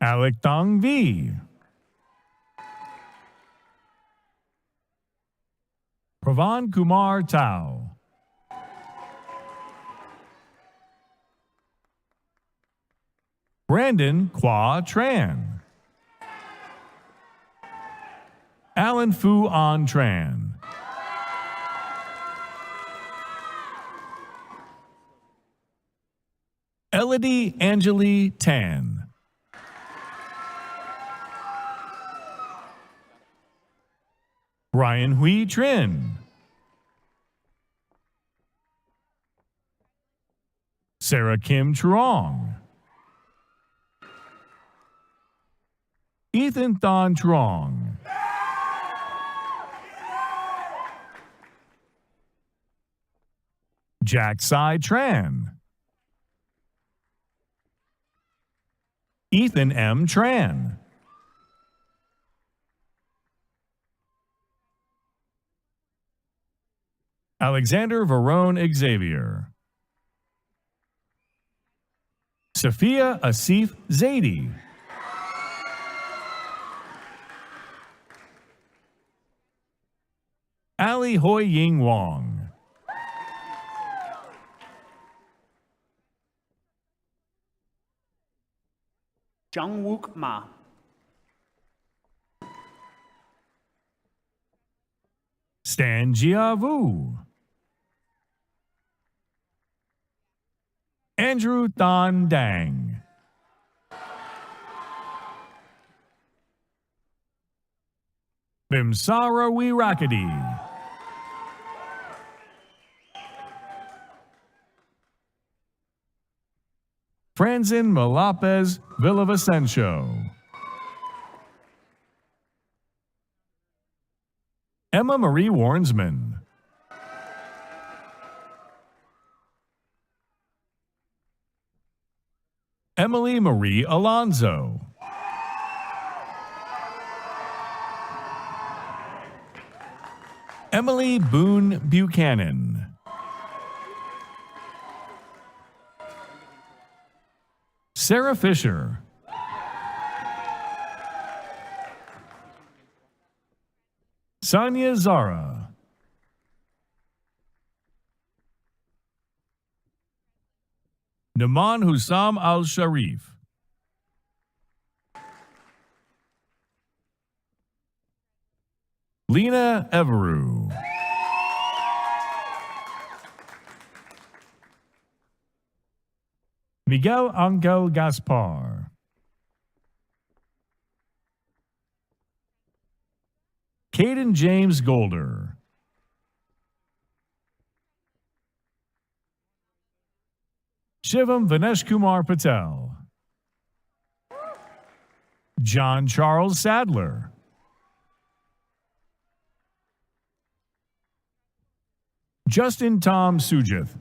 Alec Thong V, Pravan Kumar Tao, Brandon Kwa Tran, Alan Fu An Tran, Elodie Angeli Tan, Brian Hui Trin, Sarah Kim Truong, Ethan Thon Truong, Jack Sai Tran, Ethan M. Tran, Alexander Verone Xavier, Sophia Asif Zaidi, Ali Hoi Ying Wong, Jungwook Ma, Stan Jiavu, Andrew Than Dang, Bimsara Wirakadi, Franzin Malapez Villavicencio, Emma Marie Warnsman, Emily Marie Alonzo, Emily Boone Buchanan, Sarah Fisher, Sonia Zara, Naman Hussam Al-Sharif, Lena Everu, Miguel Angel Gaspar, Caden James Golder, Shivam Vinesh Kumar Patel, John Charles Sadler, Justin Tom Sujith,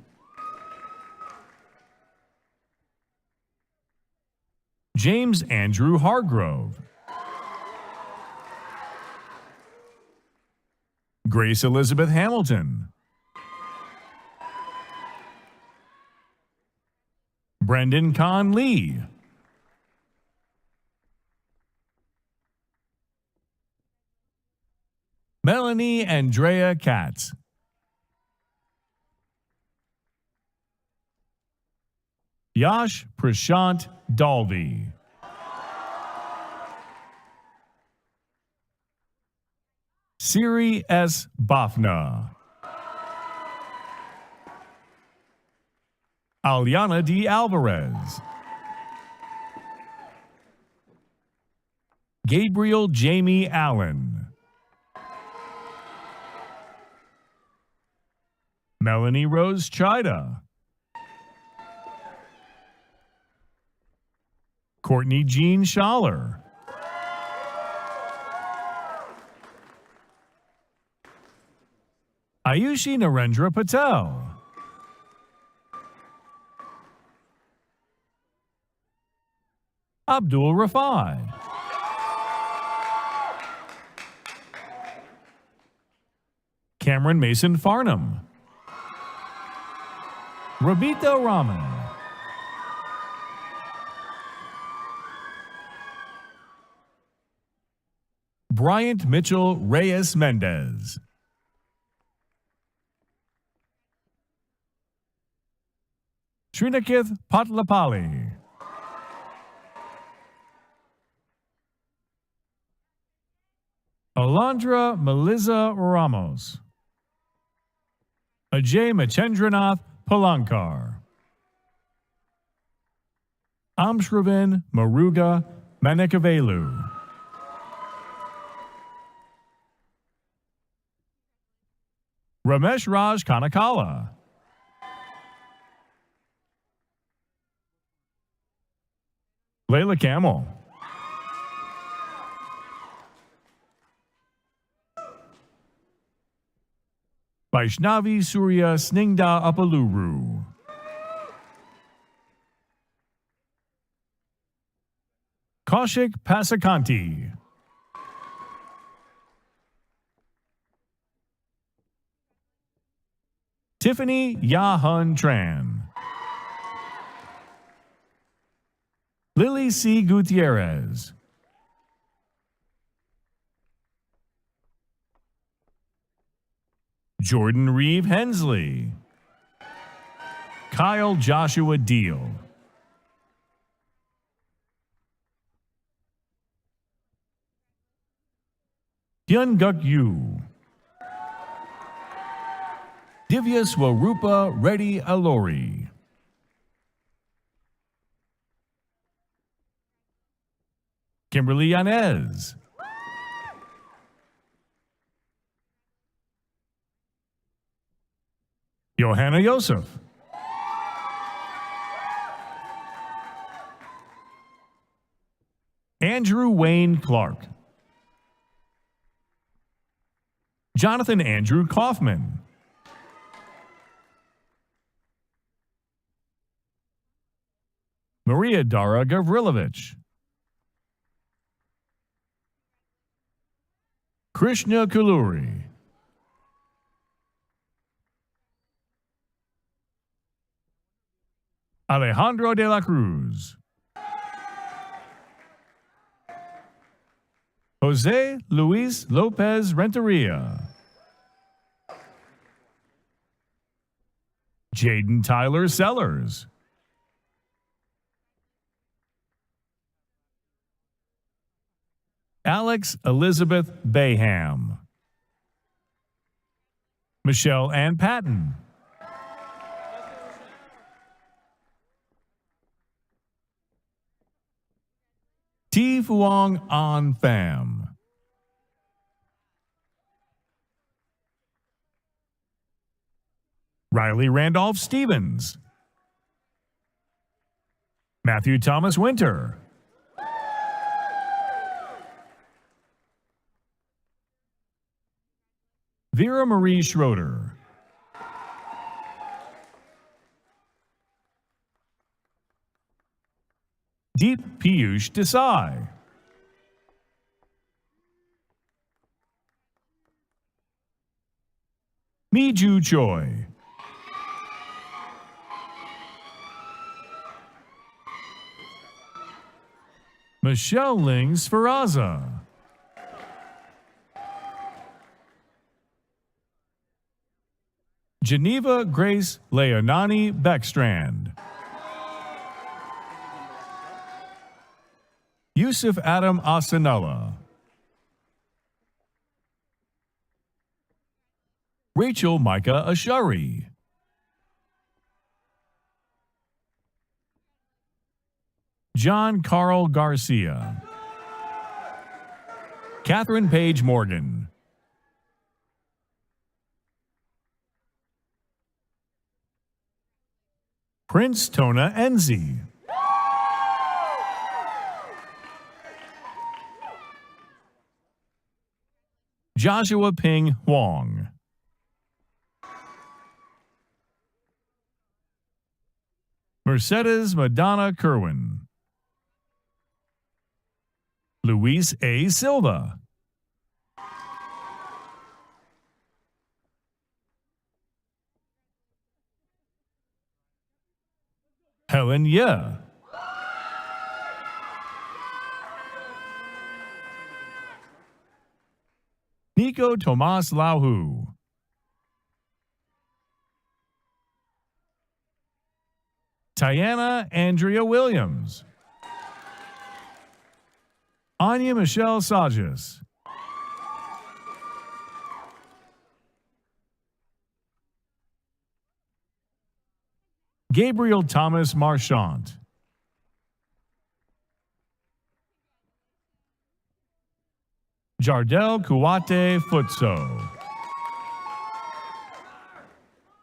James Andrew Hargrove, Grace Elizabeth Hamilton, Brendan Kahn Lee, Melanie Andrea Katz, Yash Prashant Dalvi, Siri S. Bafna, Aliana D. Alvarez, Gabriel Jamie Allen. Melanie Rose Chida. Courtney Jean Schaller. Ayushi Narendra Patel. Abdul Rafai. Cameron Mason Farnham. Rabita Raman. Bryant Mitchell Reyes Mendez. Srinakith Patlapali. Alondra Melissa Ramos. Ajay Machendranath Palankar. Amshravan Maruga Manikavelu. Ramesh Raj Kanakala. Layla Camel. Vaishnavi Surya Sningda Apaluru. Kaushik Pasakanti. Tiffany Yahun Tran. Lily C. Gutierrez. Jordan Reeve Hensley. Kyle Joshua Deal. Hyun Guk Yu. Divya Swarupa Reddy Alori. Kimberly Yanez. Johanna Yosef. Andrew Wayne Clark. Jonathan Andrew Kaufman. Maria Dara Gavrilovich. Krishna Kuluri. Alejandro de la Cruz. Jose Luis Lopez Renteria. Jaden Tyler Sellers. Alex Elizabeth Bayham. Michelle Ann Patton. T. Fuang An Pham. Riley Randolph Stevens. Matthew Thomas Winter. Vera Marie Schroeder. Deep Piyush Desai. Miju Choi. Michelle Ling Sferaza. Geneva Grace Leonani Beckstrand. Yusuf Adam Asanella. Rachel Micah Ashari. John Carl Garcia. Catherine Page Morgan. Prince Tona Enzi. Joshua Ping Huang. Mercedes Madonna Kerwin. Luis A. Silva. Helen Ye. Nico Tomas Lauhu. Tiana Andrea Williams. Anya Michelle Sages. Gabriel Thomas Marchant. Jardel Kuwate Futso.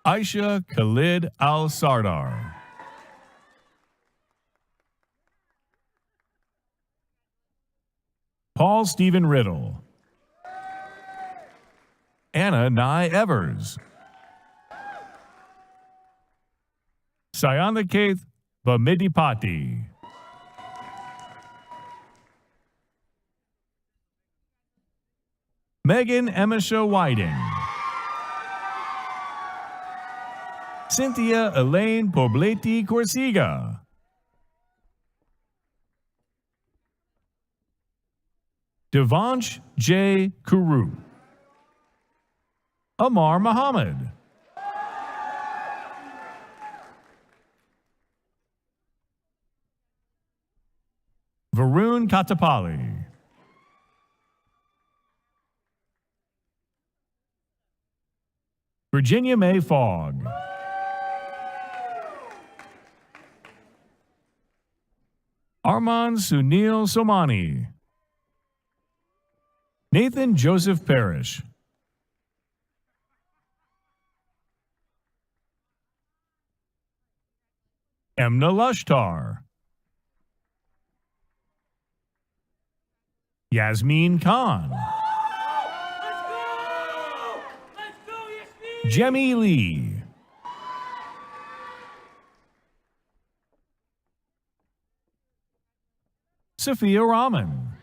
Aisha Khalid Al-Sardar. Paul Stephen Riddle. Anna Nye Evers. Sayanakaith Bamidipati. Megan Emisha Whiting. Cynthia Elaine Pobleti Corsiga. Devansh J. Kuru. Amar Muhammad. Varun Katapali. Virginia May Fogg. Armand Sunil Somani. Nathan Joseph Parrish. Emna Lushtar. Yasmin Khan. Jemmy Lee. Sophia Rahman.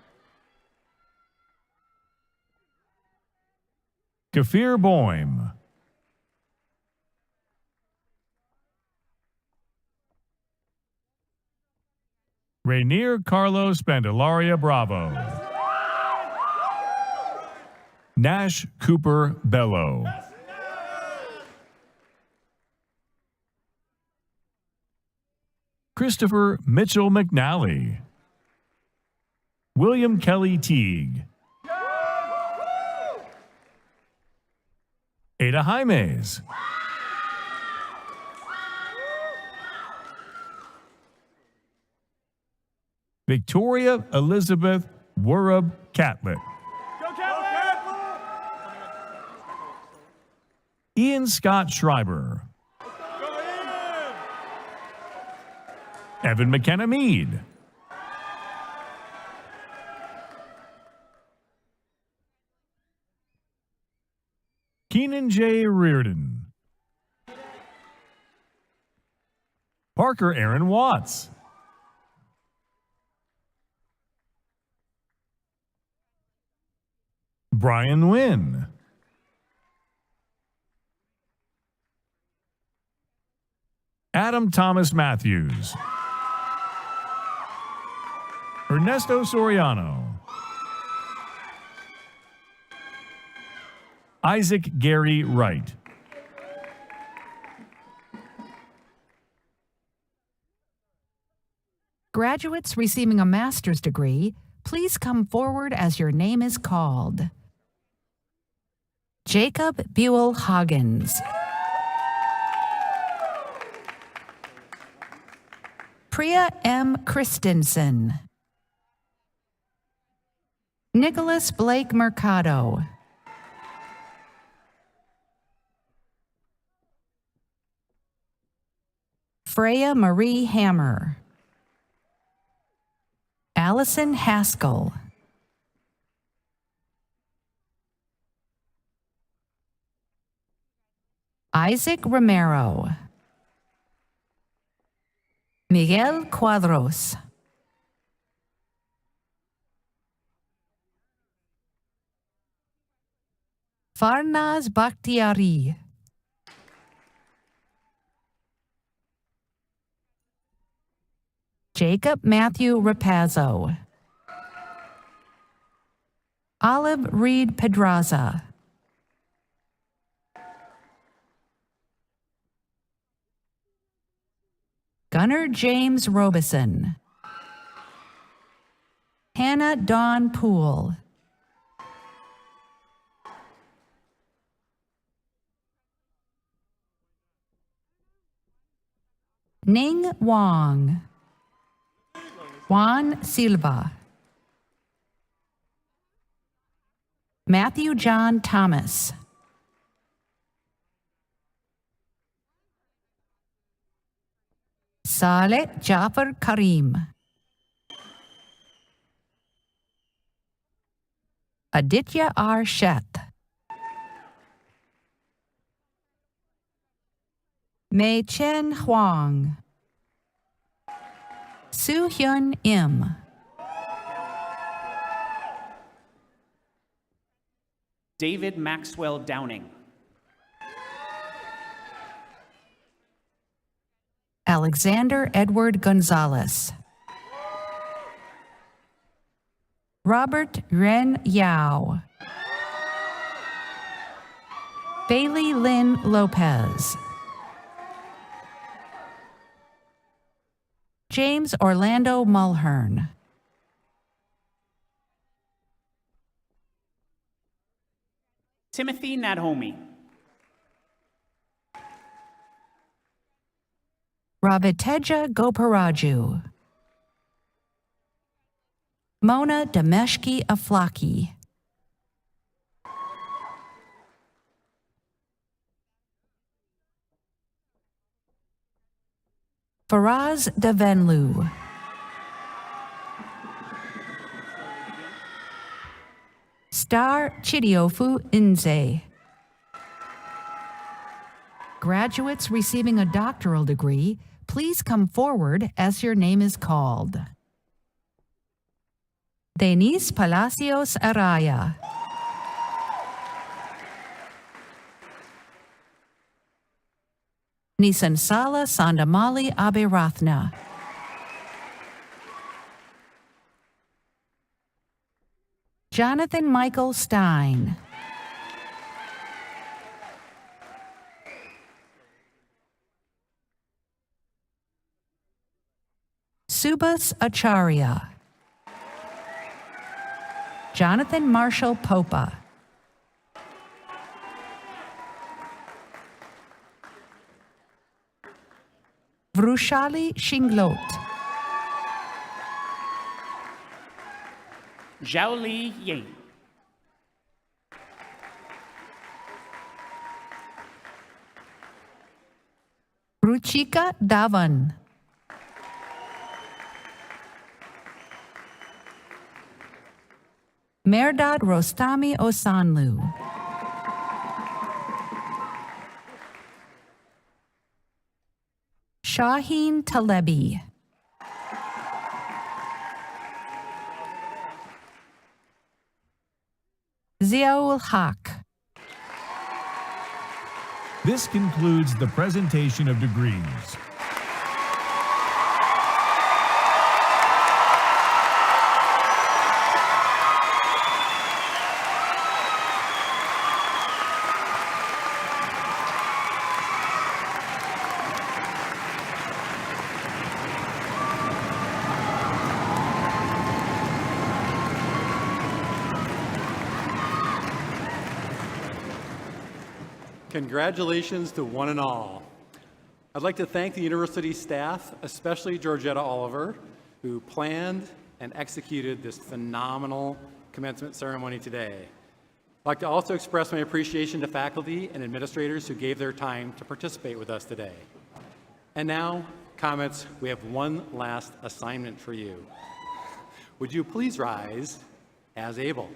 Kafir Boim. Rainier Carlos Bandelaria Bravo. Nash Cooper Bello. Christopher Mitchell McNally. William Kelly Teague. Ada Jaimes. Victoria Elizabeth Werub Catlett. Ian Scott Schreiber. Evan McKenna Mead. Keenan J. Reardon. Parker Aaron Watts. Brian Wynn. Adam Thomas Matthews. Ernesto Soriano. Isaac Gary Wright. Graduates receiving a master's degree, please come forward as your name is called. Jacob Buell Hoggins. Priya M. Christensen. Nicholas Blake Mercado. Freya Marie Hammer. Allison Haskell. Isaac Romero. Miguel Cuadros. Farnaz Bakhtiari. Jacob Matthew Rapazzo. Olive Reed Pedraza. Gunnar James Robeson. Hannah Dawn Poole. Ning Wong. Juan Silva. Matthew John Thomas. Saleh Jafar Karim. Aditya R. Sheth. Mei Chen Huang. Soo Hyun Im. David Maxwell Downing. Alexander Edward Gonzalez. Robert Ren Yao. Bailey Lynn Lopez. James Orlando Mulhern. Timothy Nadhomi. Raviteja Goparaju. Mona Dameshki Aflaki. Faraz Davenlu. Star Chidiofu Inze. Graduates receiving a doctoral degree, please come forward as your name is called. Denise Palacios Araya. Nisansala Sandamali Abirathna. Jonathan Michael Stein. Subhas Acharya. Jonathan Marshall Popa. Vrushali Shinglot. Zhaoli Yang. Ruchika Dhawan. Merdad Rostami Osanlu. Shaheen Talebi. Ziaul Haq. This concludes the presentation of degrees. Congratulations to one and all. I'd like to thank the university staff, especially Georgetta Oliver, who planned and executed this phenomenal commencement ceremony today. I'd like to also express my appreciation to faculty and administrators who gave their time to participate with us today. And now, Comets, we have one last assignment for you. Would you please rise as able?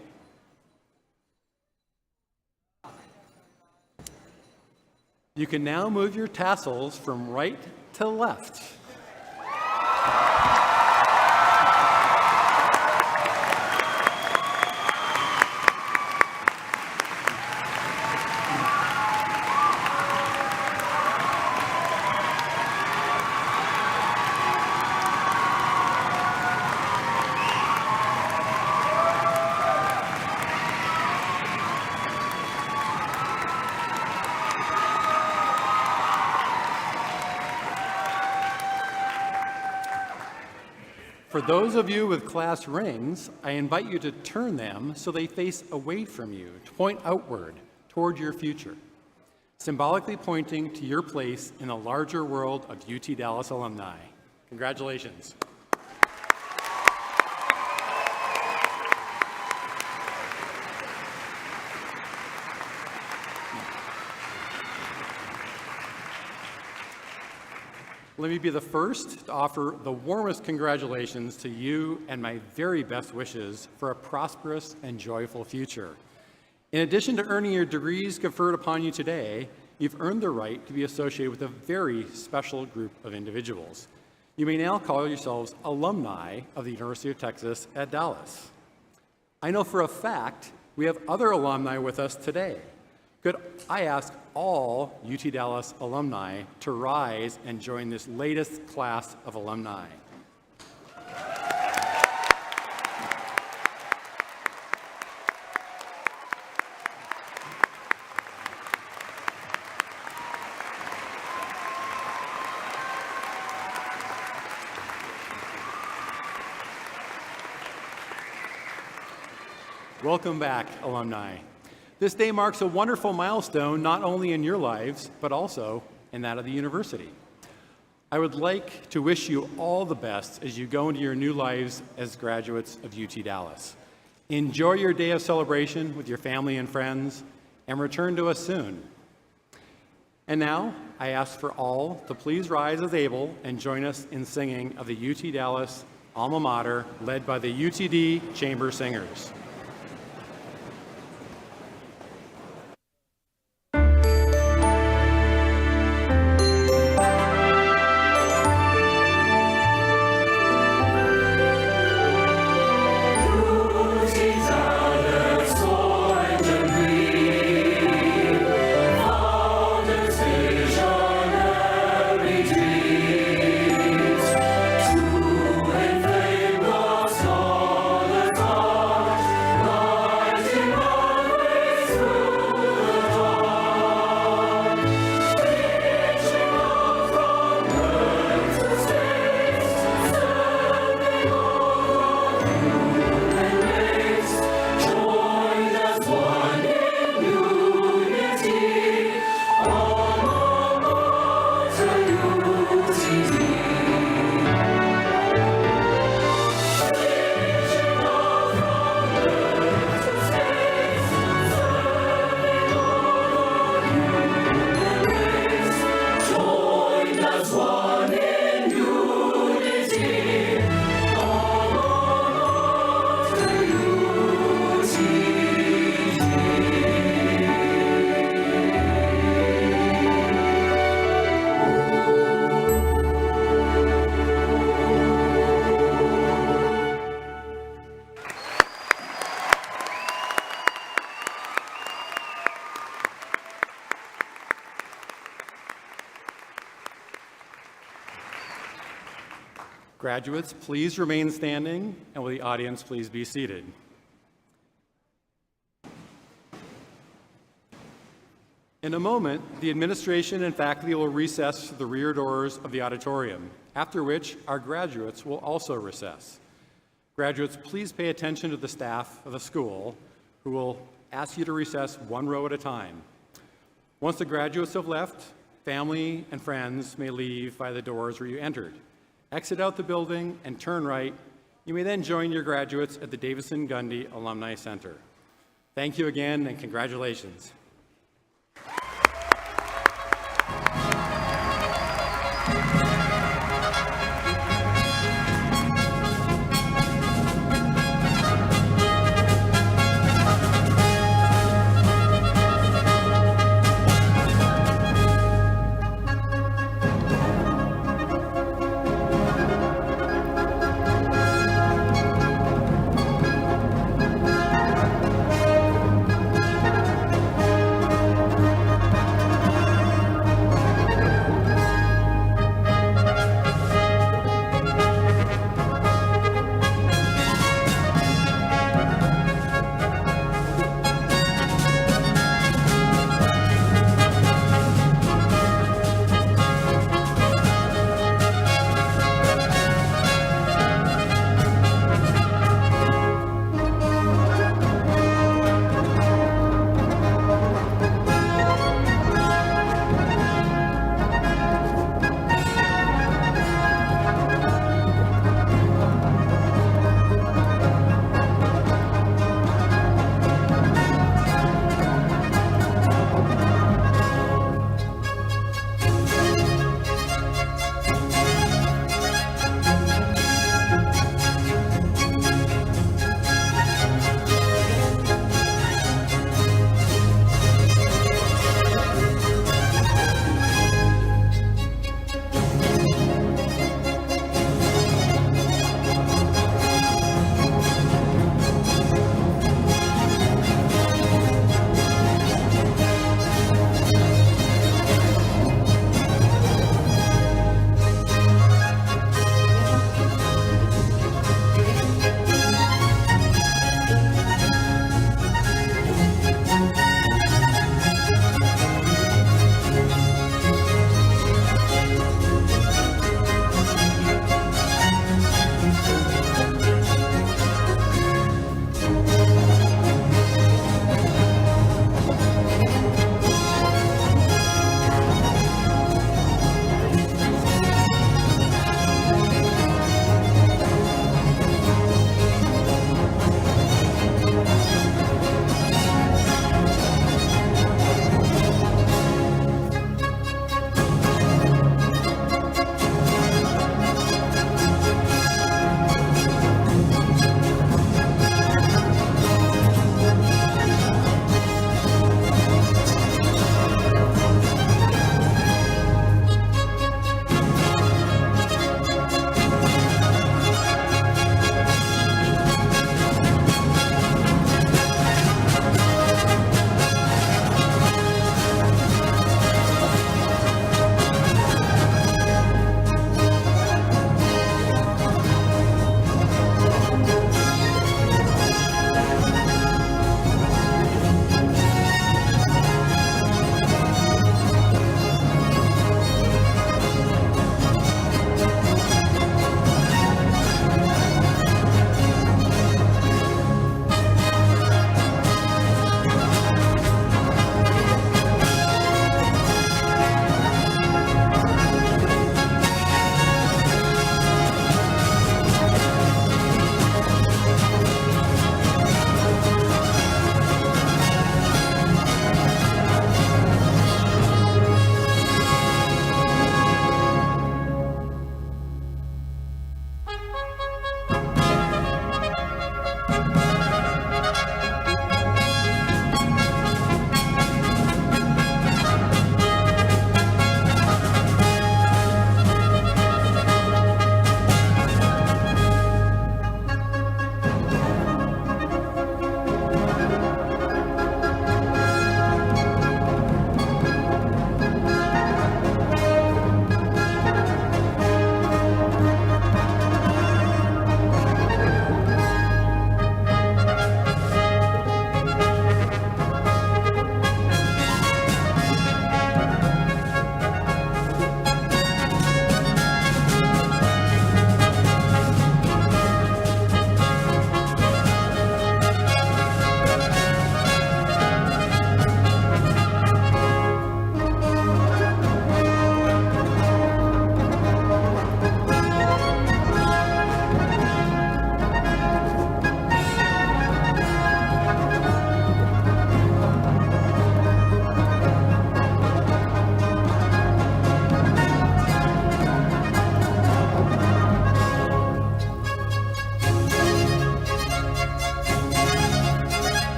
You can now move your tassels from right to left. For those of you with class rings, I invite you to turn them so they face away from you, to point outward toward your future, symbolically pointing to your place in the larger world of UT Dallas alumni. Congratulations. Let me be the first to offer the warmest congratulations to you and my very best wishes for a prosperous and joyful future. In addition to earning your degrees conferred upon you today, you've earned the right to be associated with a very special group of individuals. You may now call yourselves alumni of the University of Texas at Dallas. I know for a fact we have other alumni with us today. Could I ask all UT Dallas alumni to rise and join this latest class of alumni? Welcome back, alumni. This day marks a wonderful milestone not only in your lives, but also in that of the university. I would like to wish you all the best as you go into your new lives as graduates of UT Dallas. Enjoy your day of celebration with your family and friends, and return to us soon. And now, I ask for all to please rise as able and join us in singing of the UT Dallas alma mater, led by the UTD Chamber Singers. Graduates, please remain standing, and will the audience please be seated? In a moment, the administration and faculty will recess to the rear doors of the auditorium, after which our graduates will also recess. Graduates, please pay attention to the staff of the school, who will ask you to recess one row at a time. Once the graduates have left, family and friends may leave by the doors where you entered. Exit out the building and turn right You may then join your graduates at the Davison Gundy Alumni Center. Thank you again and congratulations.